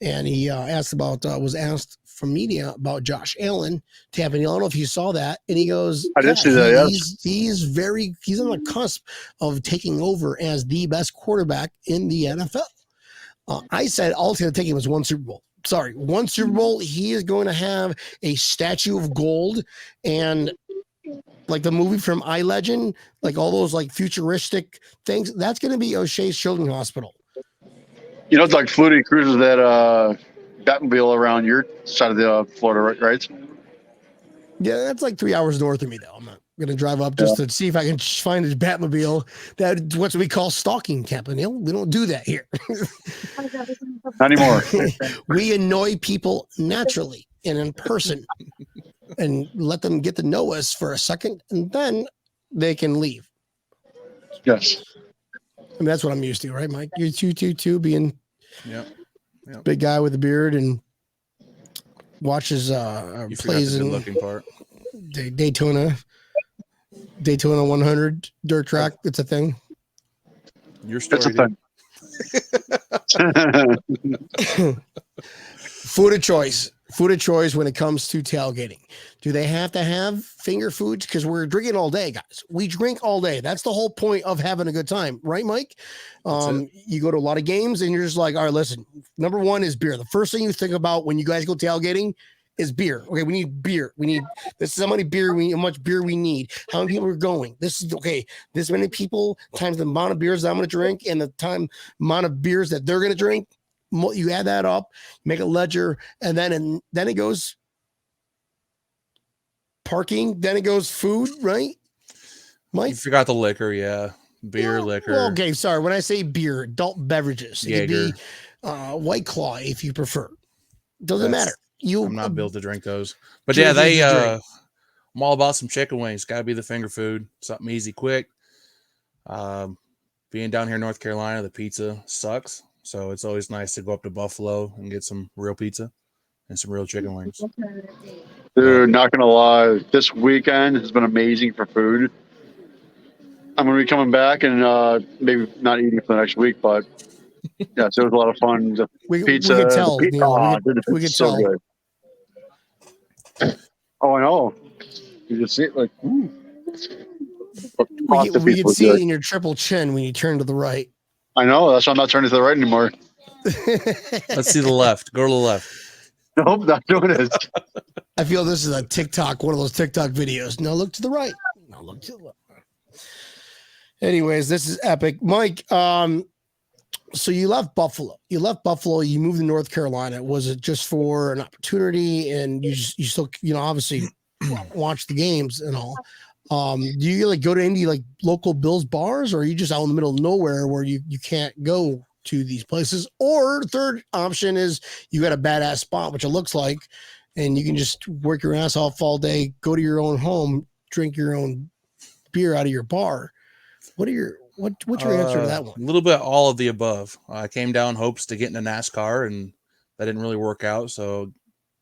and he was asked from media about Josh Allen. Tapping, I don't know if you saw that, and he goes, I did see that. Yes. He's on the cusp of taking over as the best quarterback in the NFL. I said all it's going to take him was one Super Bowl. Sorry, one Super Bowl. He is going to have a statue of gold, and like the movie from I Legend, like all those like futuristic things. That's going to be O'Shea's Children's Hospital. You know, Doug Flutie cruises that Batmobile around your side of the Florida, right? Yeah, that's like 3 hours north of me, though. I'm not going to drive up just to see if I can find his Batmobile. That's what we call stalking, Campanile. We don't do that here. Not anymore. We annoy people naturally and in person and let them get to know us for a second, and then they can leave. Yes. I mean, that's what I'm used to, right, Mike? You're 222 being Yep. big guy with a beard and watches You plays forgot the in good-looking part. Daytona 100 dirt track. It's a thing. Your story. That's a thing. Food of choice when it comes to tailgating. Do they have to have finger foods? Because we're drinking all day, guys. We drink all day. That's the whole point of having a good time, right, Mike? You go to a lot of games and you're just like, all right, listen, number one is beer. The first thing you think about when you guys go tailgating is beer. Okay, we need beer. This is how much beer we need. How many people are going? This is okay. This many people times the amount of beers that I'm going to drink and the amount of beers that they're going to drink. You add that up, make a ledger, and then it goes parking. Then it goes food, right? Mike, You forgot the liquor, yeah. Beer, liquor. Well, okay, sorry. When I say beer, adult beverages, it could be White Claw if you prefer. Doesn't matter. I'm not built to drink those, but yeah, I'm all about some chicken wings. Got to be the finger food, something easy, quick. Being down here in North Carolina, the pizza sucks. So it's always nice to go up to Buffalo and get some real pizza and some real chicken wings. Dude, not going to lie. This weekend has been amazing for food. I'm going to be coming back and maybe not eating for the next week, but yes, it was a lot of fun. The pizza. We could tell. The we could so tell. Good. Oh, I know. You just see it like, ooh. We can see it in your triple chin when you turn to the right. I know. That's why I'm not turning to the right anymore. Let's see the left. Go to the left. Nope, not doing it. I feel this is a TikTok, one of those TikTok videos. No, look to the right. No, look to the left. Anyways, this is epic. Mike, so you left Buffalo. You moved to North Carolina. Was it just for an opportunity and you still, obviously watch the games and all? Do you like go to any like local Bills bars, or are you just out in the middle of nowhere where you can't go to these places? Or third option is you got a badass spot, which it looks like, and you can just work your ass off all day, go to your own home, drink your own beer out of your bar. What's your answer to that one? A little bit all of the above. I came down hopes to get into NASCAR, and that didn't really work out. So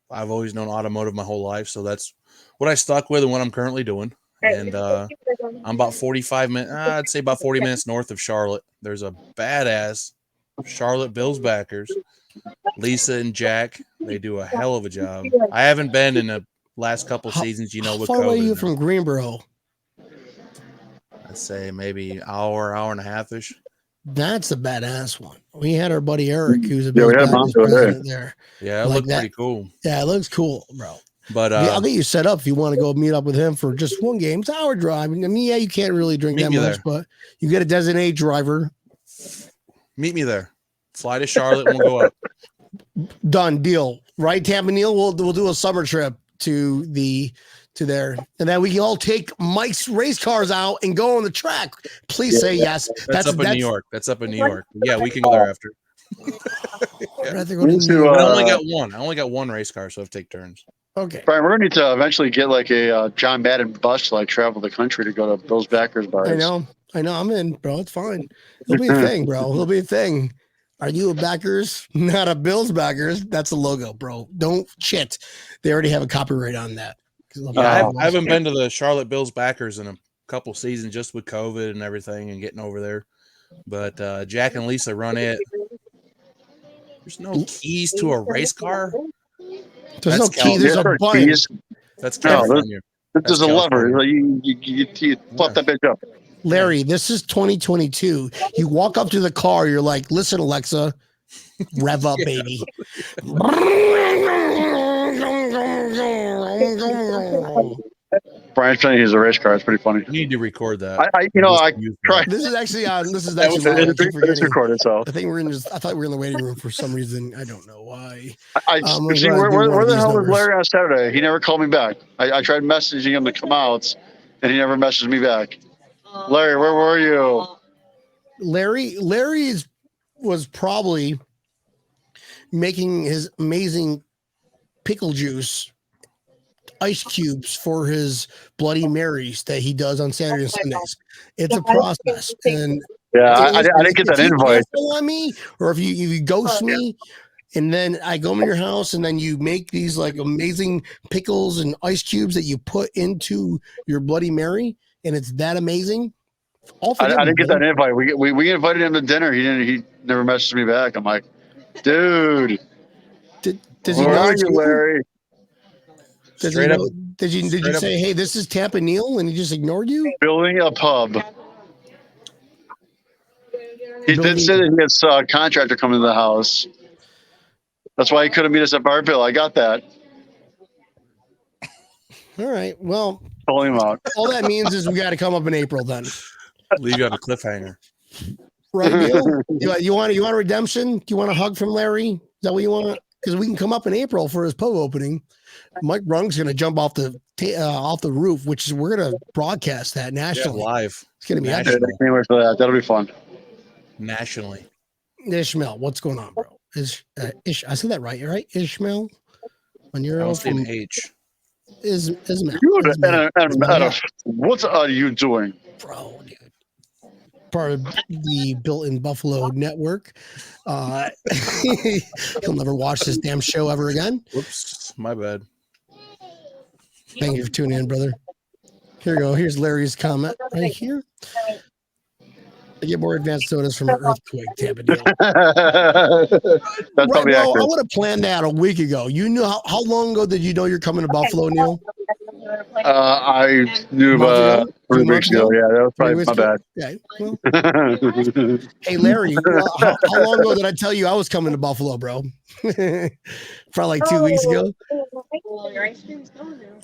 I've always known automotive my whole life. So that's what I stuck with and what I'm currently doing. And I'm about 45 minutes, I'd say about 40 minutes north of Charlotte. There's a badass Charlotte Bills backers, Lisa and Jack. They do a hell of a job. I haven't been in the last couple seasons, how with far COVID. away are you from Greenboro? I'd say maybe hour and a half-ish. That's a badass one. We had our buddy Eric, who's a Bills president there. Yeah, it looked pretty cool. Yeah, it looks cool, bro. But I'll get you set up if you want to go meet up with him for just one game. It's an hour drive. I mean, yeah, you can't really drink that much, but you get a designated driver. Meet me there. Fly to Charlotte and we'll go up. Done deal. Right, Tampa Neil? We'll do a summer trip to there. And then we can all take Mike's race cars out and go on the track. Please say yes. That's up in New York. That's up in New York. Yeah, we can go there after. I'd rather go to New York. I only got one. I only got one race car, so I have to take turns. Okay. Brian, we're gonna need to eventually get like a John Madden bus to like travel the country to go to Bill's Backers bars. I know. I'm in, bro. It's fine. It'll be a thing, bro. It'll be a thing. Are you a Backers? Not a Bills Backers. That's a logo, bro. Don't shit. They already have a copyright on that. I haven't been to the Charlotte Bills Backers in a couple seasons just with COVID and everything and getting over there. But Jack and Lisa run it. There's no keys to a race car. There's no key. There's a button. That's California. There's a lever. You flip that bitch up. Larry, this is 2022. You walk up to the car. You're like, listen, Alexa, rev up, baby. Brian's trying to use a race car. It's pretty funny. You need to record that. I tried. This is actually It's recorded. So I think I thought we were in the waiting room for some reason. I don't know why. See, where the hell was Larry on Saturday? He never called me back. I tried messaging him to come out, and he never messaged me back. Larry, where were you? Larry was probably making his amazing pickle juice ice cubes for his Bloody Marys that he does on Saturday and Sundays. It's a process. And yeah, I didn't get that invite. On me, or if you ghost me, and then I go into your house and then you make these like amazing pickles and ice cubes that you put into your Bloody Mary, and it's that amazing. I didn't get that invite. We invited him to dinner. He never messaged me back. I'm like, dude, does he where know are you, Larry? Did you say, hey, this is Tampa Neil, and he just ignored you? Building a pub. He did say that he has a contractor coming to the house. That's why he couldn't meet us at Bar Bill. I got that. All right. Well, pull him out. All that means is we got to come up in April then. Leave you on a cliffhanger. Right, Neil? You want a redemption? Do you want a hug from Larry? Is that what you want? Because we can come up in April for his pub opening. Mike Runk's going to jump off the roof, which is we're going to broadcast that nationally. Yeah, live. It's going to be national. I can't wait for that. That'll be fun. Nationally. Ishmael, what's going on, bro? I said that right? Ishmael? When you're from H. Ismail. What are you doing? Bro, dude. Part of the Built in Buffalo network. He'll never watch this damn show ever again. Whoops, my bad. Thank you for tuning in, brother. Here we go. Here's Larry's comment right here. I get more advanced notice from an earthquake, Tampa Deal. That's probably accurate. I would have planned that a week ago. You knew how long ago did you know you're coming to Buffalo, Neil? I knew 3 weeks ago. Yeah, that was probably my bad. Okay. Well. Hey, Larry, how long ago did I tell you I was coming to Buffalo, bro? Probably like 2 weeks ago. Your ice cream's gone now.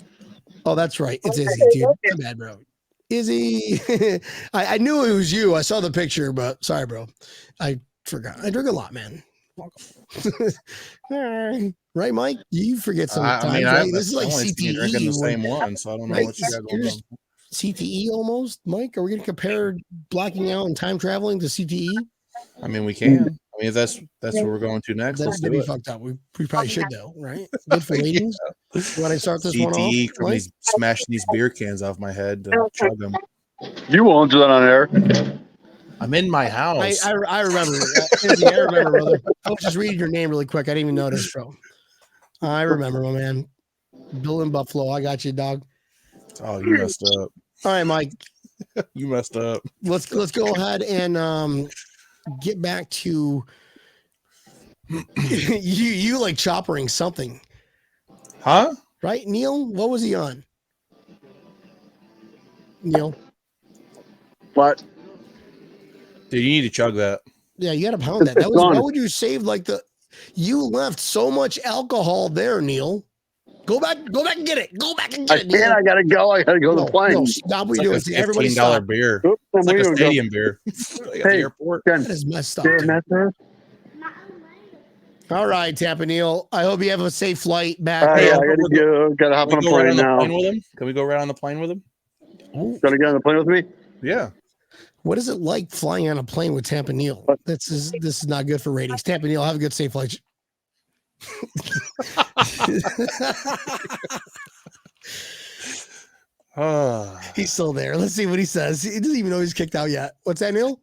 Oh, that's right. It's Izzy, dude. My bad, bro. Izzy. I knew it was you. I saw the picture, but sorry, bro. I forgot. I drink a lot, man. Right, Mike? You forget sometimes. Right? This is like CTE. Drinking the same one, so I don't know what you got going on. CTE almost, Mike? Are we going to compare blacking out and time traveling to CTE? I mean, we can. I mean, if that's what we're going to next. That'd be fucked up. We probably should, though, right? Good for ratings. When I start this CTE one off, from these smashing these beer cans off my head to chug them. You won't do that on air. I'm in my house. I remember. I remember, brother. I was just reading your name really quick. I didn't even notice, bro. I remember, my man. Bill in Buffalo. I got you, dog. Oh, you messed up. All right, Mike. You messed up. Let's go ahead and get back to you like choppering something. Huh? Right, Neil? What was he on? Neil? What? Dude, you need to chug that. Yeah, you got to pound that. Why would you save you left so much alcohol there, Neil. Go back and get it. Go back and get it. I gotta go. I gotta go to the plane. No, stop what you're doing. Everybody $15 beer. It's like a stadium beer. At the airport. That is messed up. Master? All right, Tampa Neil. I hope you have a safe flight back. Yeah, now. I gotta go. Gotta hop on a Can we go right plane on the now. plane with him? Can we go right on the plane with him? Ooh, Gonna get on the plane with me? Yeah. what is it like flying on a plane with Tampa Neil? This is not good for ratings. Tampa Neil, have a good safe flight. He's still there. Let's see what he says. He doesn't even know he's kicked out yet. What's that, Neil?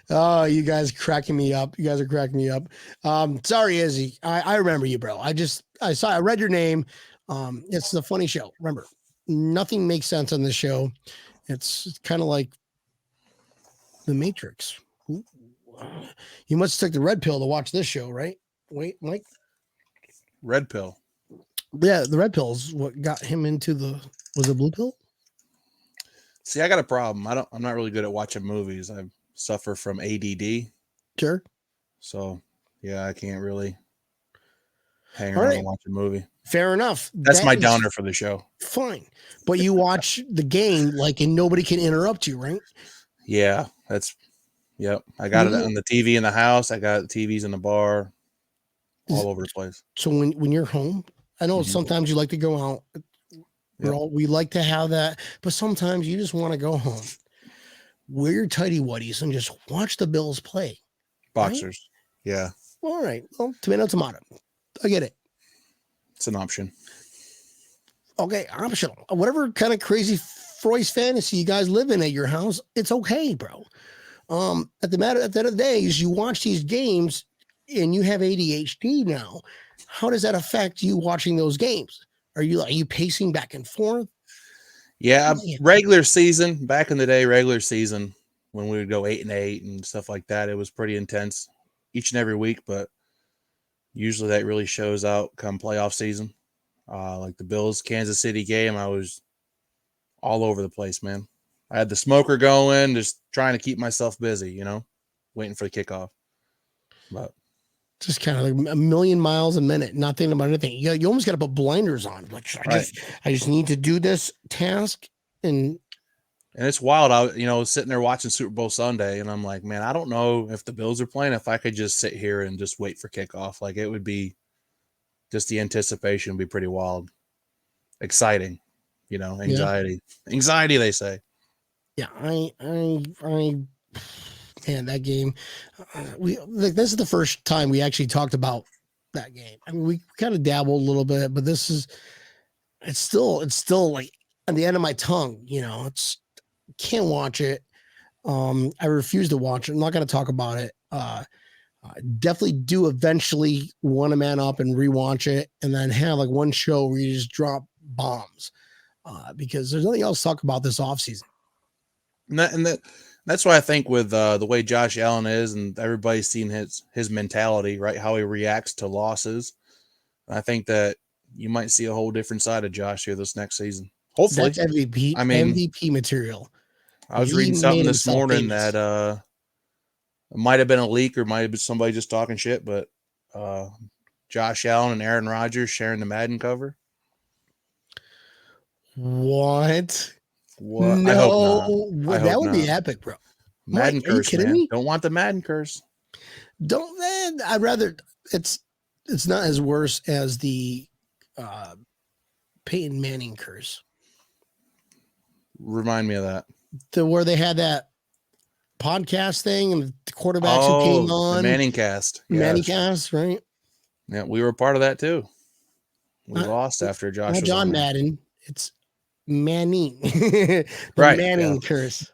Oh, you guys cracking me up. You guys are cracking me up. Sorry, Izzy. I remember you, bro. I read your name. It's a funny show. Remember, nothing makes sense on this show. It's kind of like The Matrix. Ooh. You must have took the red pill to watch this show, right? Wait, Mike. Red pill. Yeah, the red pill is what got him into was it blue pill? See, I got a problem. I'm not really good at watching movies. I suffer from ADD. Sure. So yeah, I can't really hang All around right. and watch a movie. Fair enough. That's That my is downer for the show. fine. But you watch the game and nobody can interrupt you, right? Yeah, yep. I got it on the TV in the house. I got TVs in the bar, all over the place. So when you're home, I know sometimes you like to go out. We like to have that, but sometimes you just want to go home, wear your tighty whities, and just watch the Bills play. Boxers. Right? Yeah. All right. Well, tomato. I get it. It's an option. Okay, optional. Whatever kind of crazy Freud's fantasy you guys live in at your house, it's okay, bro. At the end of the day, is you watch these games and you have ADHD now. How does that affect you watching those games? Are you pacing back and forth? Yeah, regular season, back in the day, regular season, when we would go 8-8 and stuff like that, it was pretty intense each and every week, but usually that really shows out come playoff season. Like the Bills Kansas City game, I was all over the place, man. I had the smoker going, just trying to keep myself busy, waiting for the kickoff. But just kind of like a million miles a minute, not thinking about anything. You almost got to put blinders on. Like I just need to do this task, and it's wild. I was sitting there watching Super Bowl Sunday, and I'm like, man, I don't know if the Bills are playing. If I could just sit here and just wait for kickoff, like it would be just the anticipation would be pretty wild, exciting, anxiety, they say. Yeah, man, that game, this is the first time we actually talked about that game. I mean, we kind of dabbled a little bit, but it's still like on the end of my tongue, can't watch it. I refuse to watch it. I'm not going to talk about it. Definitely do eventually want to man up and rewatch it and then have like one show where you just drop bombs, because there's nothing else to talk about this offseason. That's why I think with the way Josh Allen is, and everybody's seen his mentality, right? How he reacts to losses. I think that you might see a whole different side of Josh here this next season. Hopefully, that's MVP. I mean, MVP material. I was reading something this morning that it might have been a leak or might have been somebody just talking shit, but Josh Allen and Aaron Rodgers sharing the Madden cover. What? What? No, I hope not. That would be epic, bro. Madden curse, are you kidding me? Don't want the Madden curse. Don't, man. I'd rather it's not as worse as the Peyton Manning curse. Remind me of that. Where they had that podcast thing and the quarterbacks who came on. The Manning cast. Yes. Manning cast, right? Yeah, we were part of that too. We lost after Josh. Not John Madden. It's Manning. Right. Manning curse.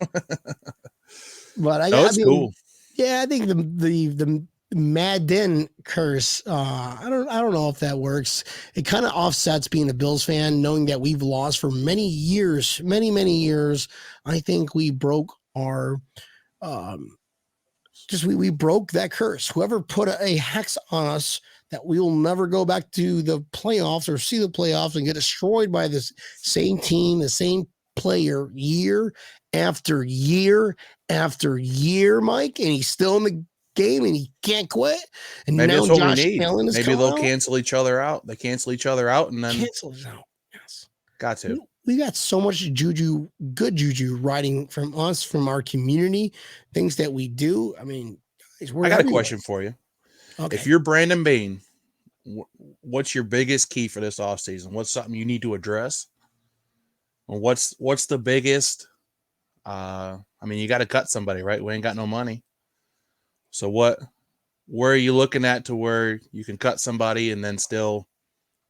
But it's cool. Yeah, I think the Madden curse. I don't know if that works. It kind of offsets being a Bills fan, knowing that we've lost for many years, many years. I think we broke our we broke that curse. Whoever put a hex on us that we will never go back to the playoffs or see the playoffs and get destroyed by this same team, the same player year after year after year, Mike, and he's still in the game and he can't quit. And maybe now that's what Josh we need. Allen is maybe they'll out. cancel each other out. They cancel each other out and then cancel it out. Yes. Got to. We got so much juju, good juju riding from us, from our community, things that we do. I mean, We're I got a heavyweights. question for you. Okay. If you're Brandon Bean, what's your biggest key for this offseason? What's something you need to address? Well, what's the biggest? I mean, you got to cut somebody, right? We ain't got no money. So where are you looking at to where you can cut somebody and then still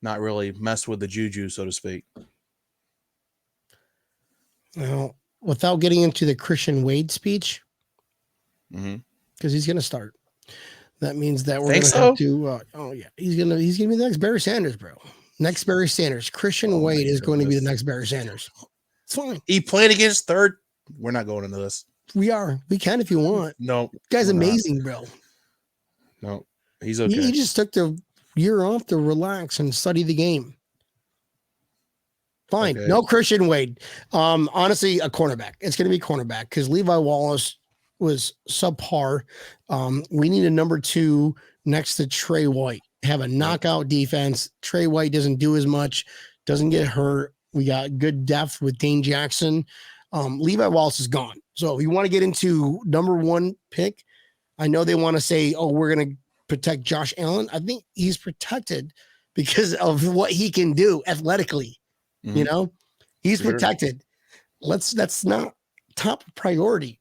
not really mess with the juju, so to speak? Well, without getting into the Christian Wade speech, because he's going to start. That means that we're going to have to. Oh yeah, he's gonna be the next Barry Sanders, bro. Next Barry Sanders. Christian Wade is going to be the next Barry Sanders. It's fine. He played against third. We're not going into this. We are. We can if you want. No, guy's amazing, bro. No, he's okay. He just took the year off to relax and study the game. Fine. Okay. No Christian Wade. Honestly, a cornerback. It's going to be cornerback because Levi Wallace was subpar. We need a number 2 next to Trey White. Have a knockout defense. Trey White doesn't do as much, doesn't get hurt. We got good depth with Dane Jackson. Levi Wallace is gone. So if you want to get into number 1 pick, I know they want to say, oh, we're going to protect Josh Allen. I think he's protected because of what he can do athletically. You know, he's protected. That's not top priority.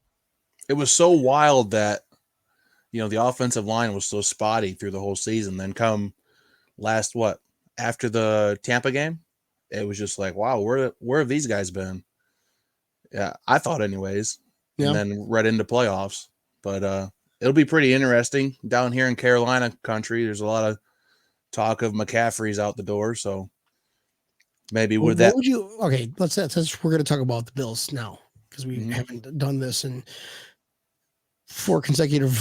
It was so wild that, the offensive line was so spotty through the whole season. Then come after the Tampa game, it was just like, wow, where have these guys been? Yeah, I thought anyways. Yeah. And then right into playoffs. But it'll be pretty interesting down here in Carolina country. There's a lot of talk of McCaffrey's out the door, so maybe with that. We're going to talk about the Bills now because we haven't done this in 4 consecutive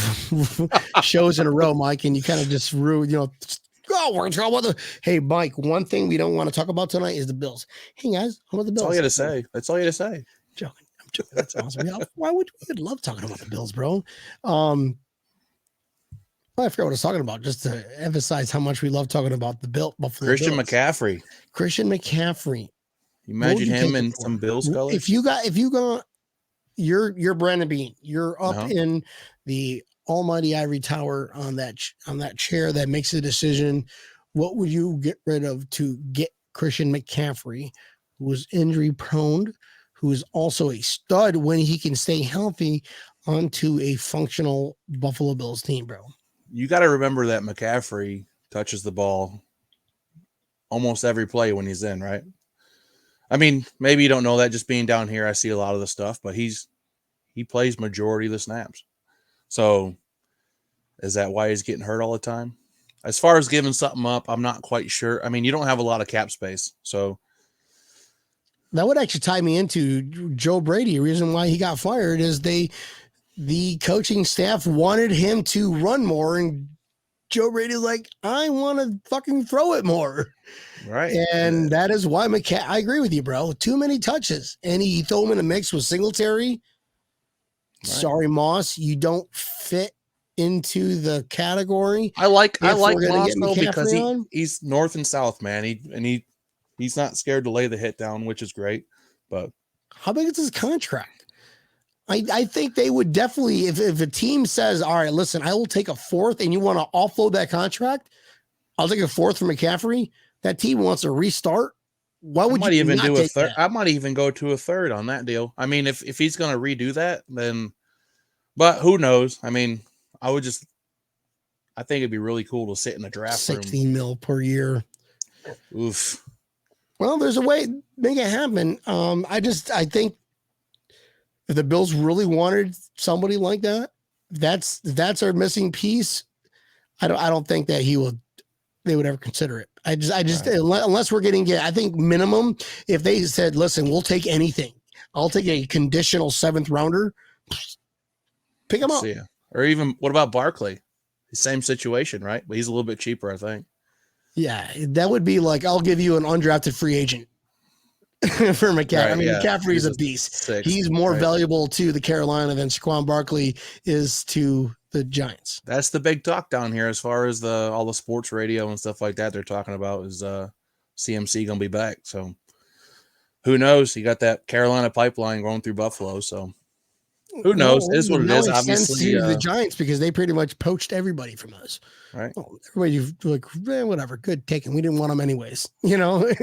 shows in a row, Mike, and you kind of just we're going to talk about hey, Mike, one thing we don't want to talk about tonight is the Bills. Hey, guys, how about the Bills? That's all you got to say. I'm joking. That's awesome. Why would we love talking about the Bills, bro? I forgot what I was talking about, just to emphasize how much we love talking about the Buffalo Christian Bills. Christian McCaffrey. You imagine him in some Bills colors? If you got you're Brandon Bean, you're up in the almighty ivory tower on that chair that makes a decision. What would you get rid of to get Christian McCaffrey, who is injury prone, who is also a stud when he can stay healthy, onto a functional Buffalo Bills team, bro? You got to remember that McCaffrey touches the ball almost every play when he's in, right? I mean, maybe you don't know that just being down here. I see a lot of the stuff, but he plays majority of the snaps. So is that why he's getting hurt all the time? As far as giving something up, I'm not quite sure. I mean, you don't have a lot of cap space. So that would actually tie me into Joe Brady. The reason why he got fired is the coaching staff wanted him to run more, and Joe Brady's like, I want to fucking throw it more. Right. And that is why I agree with you, bro. Too many touches. And he threw him in a mix with Singletary. Right. Sorry, Moss, you don't fit into the category. I like Moss though, because he's north and south, man. He's not scared to lay the hit down, which is great. But how big is his contract? I think they would definitely, if a team says, all right, listen, I will take a 4th and you want to offload that contract, I'll take a 4th from McCaffrey. That team wants to restart. Why would you even do a third? I might even go to a 3rd on that deal. I mean, if he's going to redo that, then, but who knows? I mean, I think it'd be really cool to sit in a draft 16 room. mil per year. Oof. Well, there's a way to make it happen. I think if the Bills really wanted somebody like that, that's our missing piece. I don't think that they would ever consider it. I just right. Unless we're getting I think minimum, if they said, listen, we'll take anything. I'll take a conditional 7th rounder. Pick him up. Yeah. Or even what about Barkley? Same situation, right? But he's a little bit cheaper, I think. Yeah, that would be like, I'll give you an undrafted free agent for McCaffrey. Right, I mean, McCaffrey is a beast. He's more valuable to the Carolina than Saquon Barkley is to the Giants. That's the big talk down here as far as all the sports radio and stuff like that they're talking about is CMC going to be back. So who knows? You got that Carolina pipeline going through Buffalo. So Who knows? No, It's what it now is. makes sense Obviously, to the Giants because they pretty much poached everybody from us. right. Oh, everybody like whatever, good taken. We didn't want them anyways. You know, I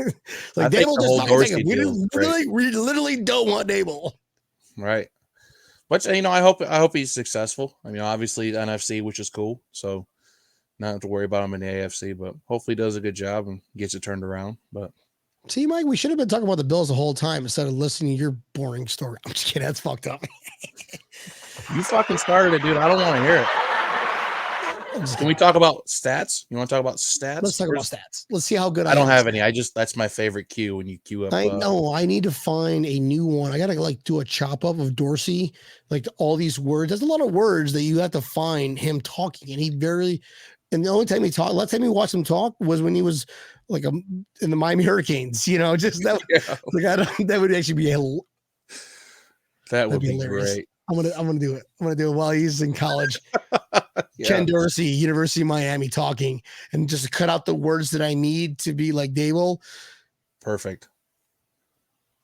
like think Dable the just whole fucking take Dorsey him. We deal is didn't great. we literally don't want Dable. Right. But I hope he's successful. I mean, obviously the NFC, which is cool. So not have to worry about him in the AFC, but hopefully he does a good job and gets it turned around. But See, Mike, we should have been talking about the Bills the whole time instead of listening to your boring story. I'm just kidding. That's fucked up. you fucking started it, dude. I don't want to hear it. Can we talk about stats? You want to talk about stats? Let's talk about stats. Let's see how good I don't am. have any. That's my favorite cue when you queue up. I know. I need to find a new one. I gotta like do a chop up of Dorsey, like all these words. There's a lot of words that you have to find him talking, and and the only time he talked, last time we watched him talk was when he was like in the Miami Hurricanes. You know, just that. Yeah. Like that would actually be That would be hilarious. great. I'm gonna do it. I'm gonna do it while he's in college. Yeah. Ken Dorsey, University of Miami, talking, and just cut out the words that I need to be like Dable. Perfect.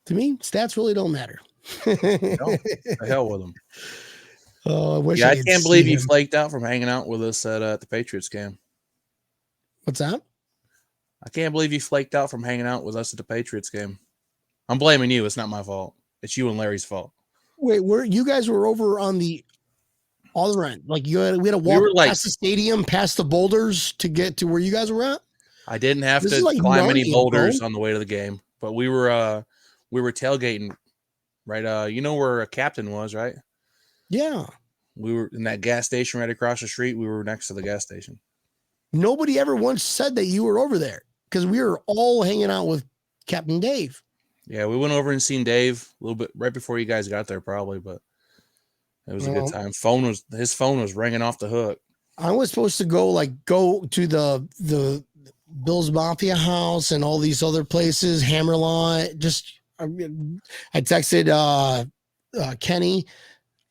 To me, stats really don't matter. No, the hell with them. Oh, I wish. Yeah, I could can't see believe you him. flaked out from hanging out with us at the Patriots game. What's that? I can't believe you flaked out from hanging out with us at the Patriots game. I'm blaming you. It's not my fault. It's you and Larry's fault. Wait, you guys were over on the other end? Like we had to walk past the stadium, past the boulders to get to where you guys were at? I didn't have This to is like climb any Narnia, boulders bro. on the way to the game, but we were tailgating, right? You know where a captain was, right? Yeah. We were in that gas station right across the street. We were next to the gas station. Nobody ever once said that you were over there because we were all hanging out with Captain Dave. Yeah, we went over and seen Dave a little bit right before you guys got there, probably, but it was a good time. His phone was ringing off the hook. I was supposed to go to the Bill's Mafia house and all these other places, Hammerlot. I texted Kenny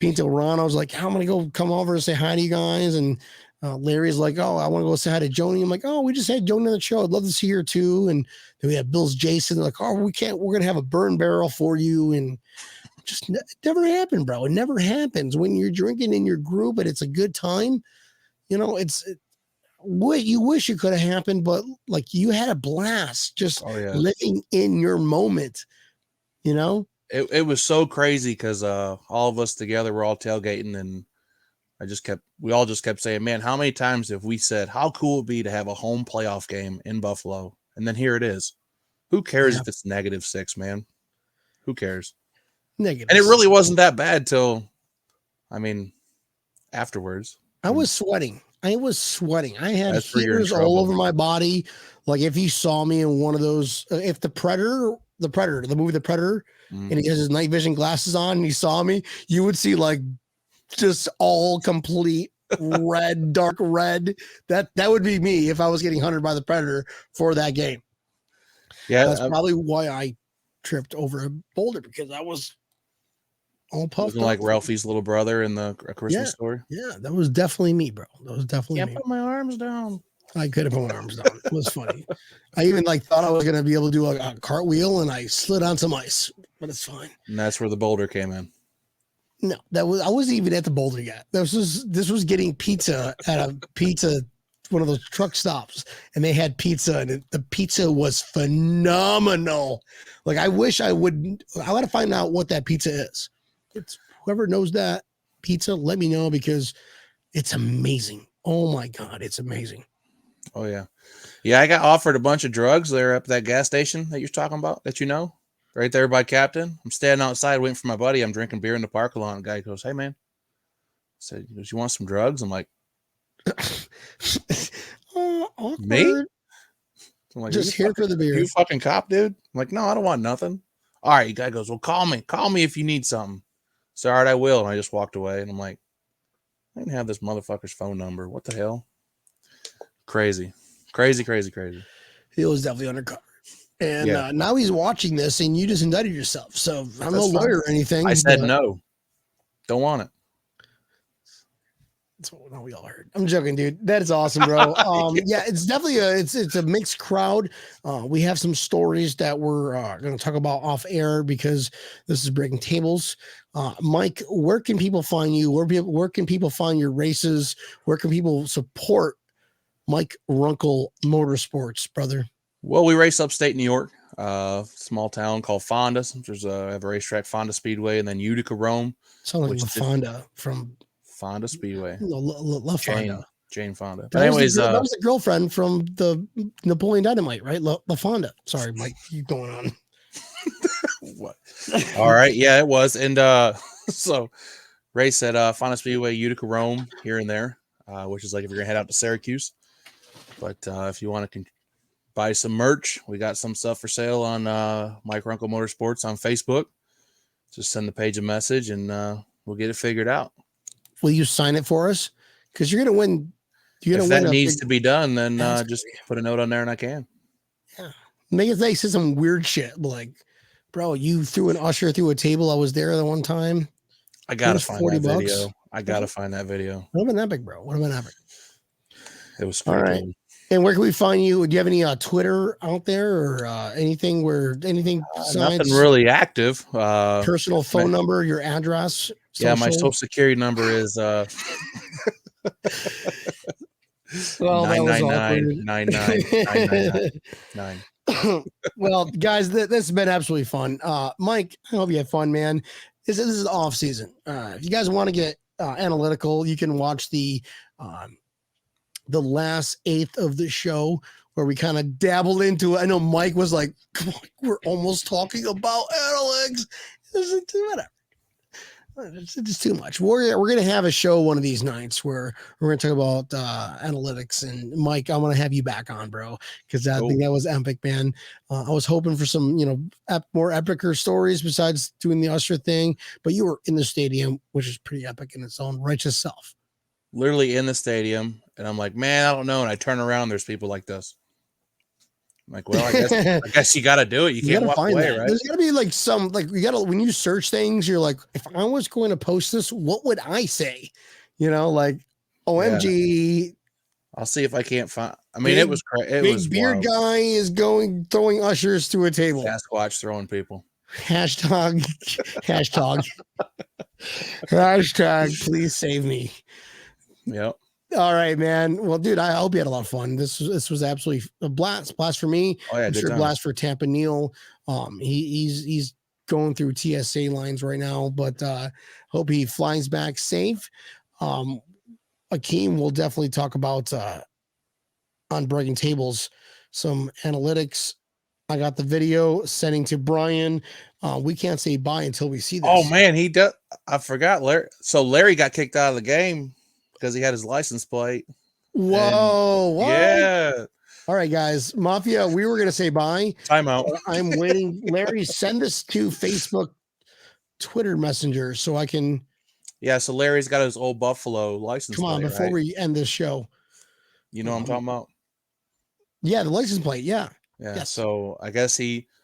Pinto Ron. I was like, I'm gonna go come over and say hi to you guys. And Larry's like, oh, I want to go say hi to Joni. I'm like, oh, we just had Joni on the show. I'd love to see her too. And then we had Bill's Jason. They're like, oh, we're gonna have a burn barrel for you. And just it never happened, bro. It never happens when you're drinking in your group and it's a good time. You know, what you wish it could have happened, but like you had a blast just living in your moment, you know? It was so crazy because all of us together were all tailgating, and we all just kept saying, man, how many times have we said how cool it'd be to have a home playoff game in Buffalo? And then here it is. Who cares if it's -6, man? Who cares? Negative. And it really wasn't that bad till, afterwards. I was sweating. I had heaters all over my body. Like if you saw me in one of those, if the movie The Predator, and he has his night vision glasses on and he saw me, you would see like just all complete red, dark red. That would be me if I was getting hunted by the Predator for that game. Yeah. That's probably why I tripped over a boulder, because I was all puffed up. Like Ralphie's little brother in the Christmas story. Yeah, that was definitely me, bro. That was definitely me. Can't put my arms down. I could have put my arms down. It was funny. I even thought I was gonna be able to do a cartwheel, and I slid on some ice, but it's fine. And that's where the boulder came in. No, I wasn't even at the boulder yet. This was getting pizza at one of those truck stops, and they had pizza, and the pizza was phenomenal. Like I wish I got to find out what that pizza is. It's whoever knows that pizza, let me know, because it's amazing. Oh my God, it's amazing. Oh yeah. Yeah, I got offered a bunch of drugs there up at that gas station that you're talking about, that right there by Captain. I'm standing outside waiting for my buddy. I'm drinking beer in the parking lot, and the guy goes, hey man. I said, you want some drugs? I'm like, me? I'm like, just here for the beer. You fucking cop, dude? I'm like, no, I don't want nothing. All right, the guy goes, well, call me if you need something. So, all right, I will. And I just walked away, and I'm like, I didn't have this motherfucker's phone number. What the hell? Crazy. He was definitely undercover. And now he's watching this, and you just indicted yourself. So I'm no lawyer or anything. I said no. Don't want it. That's what we all heard. I'm joking, dude. That is awesome, bro. Yeah, it's definitely it's a mixed crowd. We have some stories that we're going to talk about off air because this is breaking tables. Mike, where can people find you? Where can people find your races? Where can people support Mike Runkle Motorsports, brother? Well, we race upstate New York, small town called Fonda. There's have a racetrack, Fonda Speedway, and then Utica, Rome. Sounds like LaFonda from Fonda Speedway. LaFonda. Jane Fonda. But anyways, that was the girlfriend from the Napoleon Dynamite, right? LaFonda. Sorry, Mike, keep going on. What? All right, yeah, it was, and so race at Fonda Speedway, Utica, Rome, here and there, which is like if you're gonna head out to Syracuse. But if you want to buy some merch, we got some stuff for sale on Mike Runkle Motorsports on Facebook. Just send the page a message, and we'll get it figured out. Will you sign it for us? Because you're gonna win. If that needs to be done, then just put a note on there, and I can. Yeah, make it say some weird shit like, "Bro, you threw an usher through a table. I was there the one time." I gotta find that video. I gotta find that video. What about epic, bro? What about epic? It was all right. Cool. And where can we find you? Do you have any Twitter out there or anything nothing really active? Personal phone number, your address. Social? Yeah, my social security number is well, 999-999-999. Well, guys, this has been absolutely fun. Mike, I hope you had fun, man. This is off season. If you guys want to get analytical, you can watch the last eighth of the show where we kind of dabbled into it. I know Mike was like, come on, we're almost talking about analytics. Whatever. It's just too much. We're going to have a show one of these nights where we're going to talk about analytics. And Mike, I want to have you back on, bro, because I think that was epic, man. I was hoping for some, more epicer stories besides doing the usher thing, but you were in the stadium, which is pretty epic in its own righteous self. Literally in the stadium, and I'm like, man, I don't know. And I turn around, there's people like this. I'm like, well, I guess you got to do it. You can't walk away, right? There's got to be you got to, when you search things, you're like, if I was going to post this, what would I say? OMG. Yeah. I'll see if I can't find. I mean, it was crazy. Big beard wild. Guy is throwing ushers to a table. Sasquatch throwing people. Hashtag. Please save me. Yep. All right, man. Well, dude, I hope you had a lot of fun. This was absolutely a blast for me. Oh, yeah, I'm sure blast for Tampa Neil. He's going through TSA lines right now, but hope he flies back safe. Akeem will definitely talk about on breaking tables, some analytics. I got the video sending to Brian. We can't say bye until we see this. Oh man, he does. I forgot Larry. So Larry got kicked out of the game because he had his license plate. Whoa! What? Yeah. All right, guys. Mafia, we were gonna say bye. Timeout. I'm waiting. Larry, send us to Facebook, Twitter Messenger, so I can. Yeah. So Larry's got his old Buffalo license. Come on, plate, before right? we end this show. You know what I'm talking about? Yeah, the license plate. Yeah. Yeah. Yes. So I guess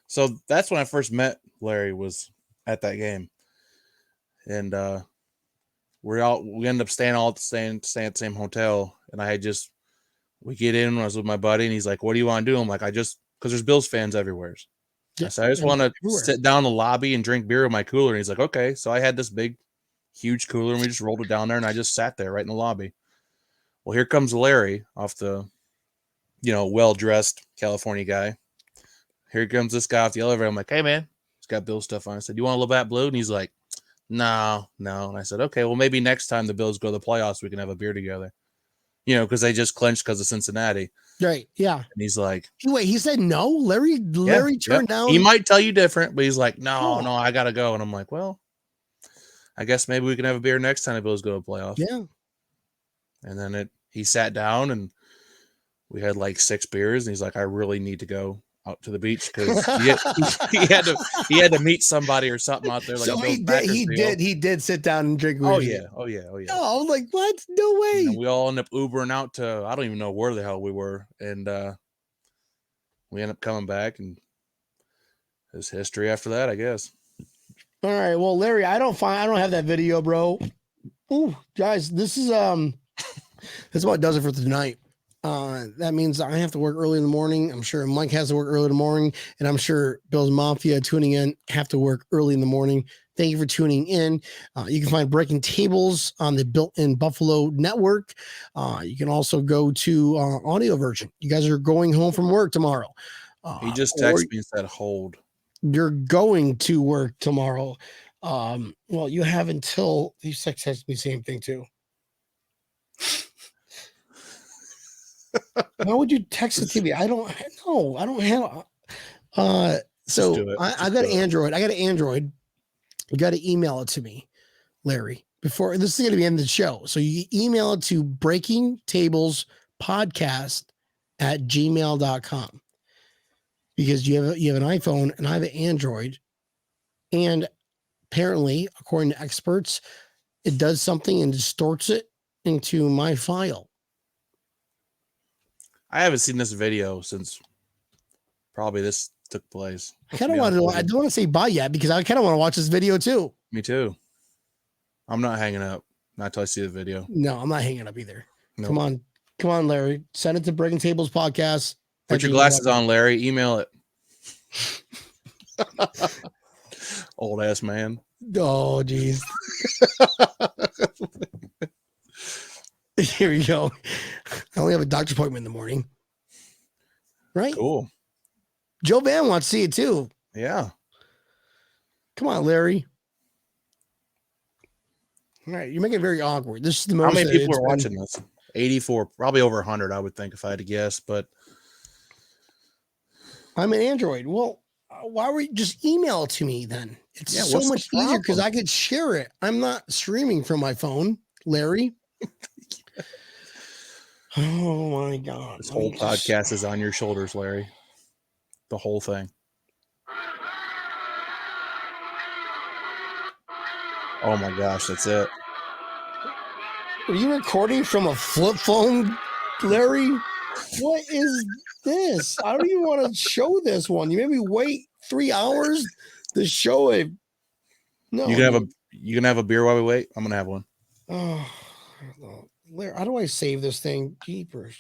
so that's when I first met Larry, was at that game. And we ended up staying at the same hotel. And we get in when I was with my buddy, and he's like, what do you want to do? I'm like, because there's Bills fans everywhere. Yeah, so I just want to sit down in the lobby and drink beer with my cooler. And he's like, okay. So I had this big, huge cooler, and we just rolled it down there, and I just sat there right in the lobby. Well, here comes Larry off the, well-dressed California guy. Here comes this guy off the elevator. I'm like, hey, man, he's got Bills stuff on. I said, you want a Labatt Blue? And he's like, no. And I said, okay, well, maybe next time the Bills go to the playoffs, we can have a beer together. Because they just clinched because of Cincinnati. Right, yeah. And he's like, wait, he said no? Larry turned down? He might tell you different, but he's like, no, I got to go. And I'm like, well, I guess maybe we can have a beer next time the Bills go to the playoffs. Yeah. And then he sat down, and we had like 6 beers, and he's like, I really need to go out to the beach because he had to meet somebody or something out there. Like, so he did sit down and drink. Oh yeah. Oh, I was like, what? No way. And we all ended up Ubering out to, I don't even know where the hell we were, and we ended up coming back, and there's history after that, I guess. All right, well, Larry, I don't have that video, bro. Ooh, guys, this is That's about does it for tonight. That means I have to work early in the morning. I'm sure Mike has to work early in the morning, and I'm sure Bill's Mafia tuning in have to work early in the morning. Thank you for tuning in. You can find Breaking Tables on the Built in Buffalo network. You can also go to audio version. You guys are going home from work tomorrow. He just texted me and said, hold. You're going to work tomorrow. Well, you have until he texted me the same thing too. How would you text it to me? I don't know. I don't have. So I got an Android. I got an Android. You got to email it to me, Larry. Before this is going to be in the show, so you email it to breakingtablespodcast@gmail.com because you have an iPhone and I have an Android, and apparently, according to experts, it does something and distorts it into my file. I haven't seen this video since probably this took place. I kind of want to. I don't want to say bye yet because I kind of want to watch this video too. Me too. I'm not hanging up. Not till I see the video. No, I'm not hanging up either. Nope. Come on, Larry. Send it to Breaking Tables Podcast. Put your glasses on, Larry. Email it. Old ass man. Oh, geez. Here we go. I only have a doctor's appointment in the morning. Right? Cool. Joe Van wants to see it too. Yeah. Come on, Larry. All right, you're making it very awkward. This is the most. How many people are watching this? 84, probably over 100, I would think, if I had to guess. But I'm an Android. Well, why were you just email it to me then? It's so much easier because I could share it. I'm not streaming from my phone, Larry. Oh my God. This whole podcast is on your shoulders, Larry. The whole thing. Oh my gosh, that's it. Are you recording from a flip phone, Larry? What is this? I don't even want to show this one. You made me wait 3 hours to show it. No. You can have a beer while we wait? I'm gonna have one. Oh, Larry, how do I save this thing? Jeepers.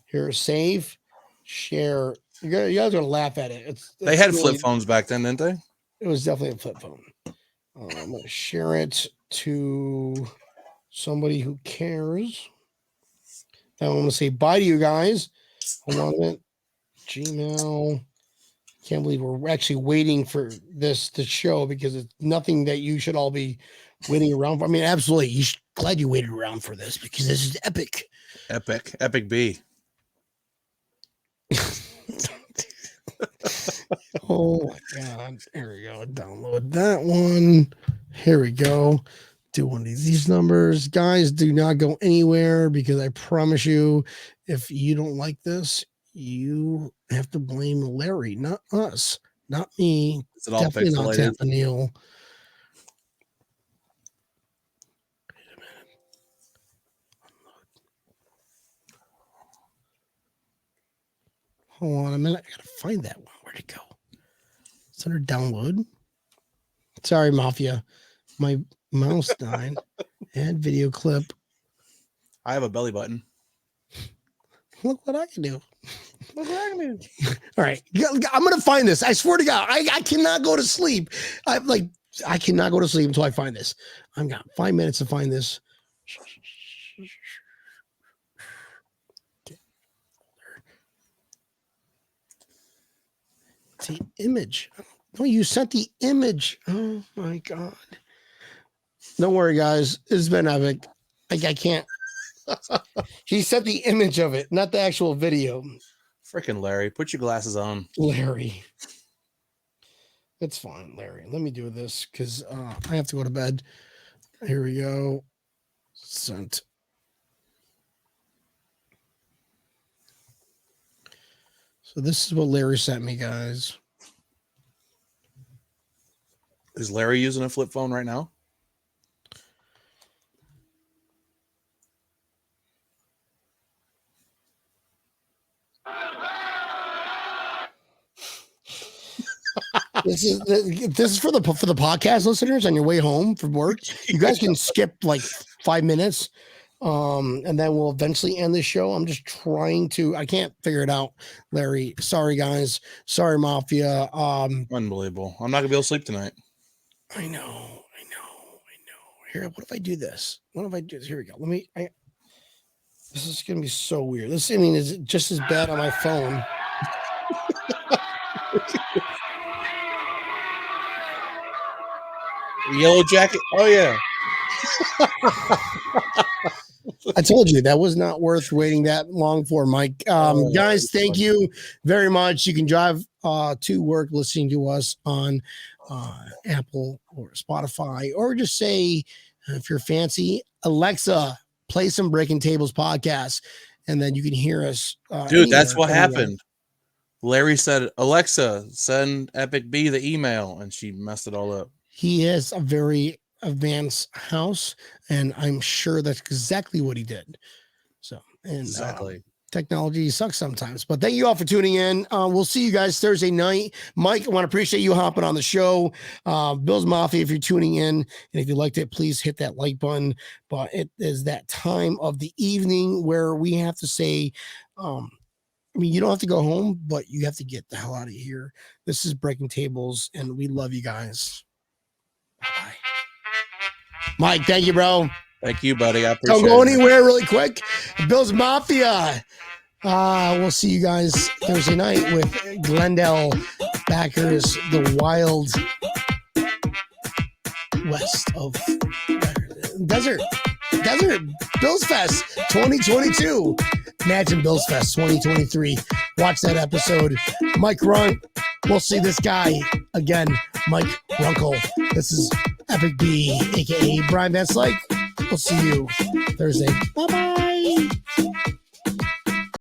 Here, save, share. You guys are gonna laugh at it. They had flip phones back then, didn't they? It was definitely a flip phone. I'm gonna share it to somebody who cares. Now I'm gonna say bye to you guys. Hold on a minute. Gmail. Can't believe we're actually waiting for this to show because it's nothing that you should all be waiting around for. I mean, absolutely. Glad you waited around for this because this is epic. Epic B. Oh my God. Here we go. Download that one. Here we go. Do one of these numbers. Guys, do not go anywhere because I promise you, if you don't like this, you have to blame Larry, not us, not me. Is it all definitely not pixelated? Neil. Wait a minute. Hold on a minute. I gotta find that one. Where'd it go? It's under download. Sorry, Mafia. My mouse died. Add video clip. I have a belly button. Look what I can do. Look what I can do. All right. I'm going to find this. I swear to God. I cannot go to sleep. I cannot go to sleep until I find this. I've got 5 minutes to find this. It's the image. No, you sent the image. Oh my God. Don't worry, guys. It's been epic. I can't. He sent the image of it, not the actual video. Freaking Larry, put your glasses on. Larry. It's fine, Larry. Let me do this because I have to go to bed. Here we go. Sent. So this is what Larry sent me, guys. Is Larry using a flip phone right now? This is for the podcast listeners on your way home from work. You guys can skip like 5 minutes. And then we'll eventually end the show. I'm just trying to, I can't figure it out, Larry. Sorry, guys. Sorry, Mafia. Unbelievable. I'm not gonna be able to sleep tonight. I know. Here, what if I do this? What if I do this? Here we go. This is gonna be so weird. Is it just as bad on my phone? Yellow Jacket. Oh yeah. I told you that was not worth waiting that long for, Mike. Guys, thank you very much. You can drive to work listening to us on Apple or Spotify, or just say, if you're fancy, Alexa, play some Breaking Tables podcast, and then you can hear us. Dude, that's what happened. Larry said, Alexa, send Epic B the email, and she messed it all up. He has a very advanced house, and I'm sure that's exactly what he did. So, and Exactly. Technology sucks sometimes, but thank you all for tuning in. We'll see you guys Thursday night. Mike, I want to appreciate you hopping on the show. Bill's Mafia, if you're tuning in, and if you liked it, please hit that like button. But it is that time of the evening where we have to say, you don't have to go home, but you have to get the hell out of here. This is Breaking Tables, and we love you guys. Bye. Mike, thank you, bro. Thank you, buddy. I appreciate it. Don't go anywhere really quick. Bill's Mafia. We'll see you guys Thursday night with Glendale backers, the wild west of desert Bills Fest 2022. Imagine Bills Fest 2023. Watch that episode. Mike Runk. We'll see this guy again, Mike Runkle. This is Epic B, aka Brian Van Slyke. We'll see you Thursday. Bye-bye.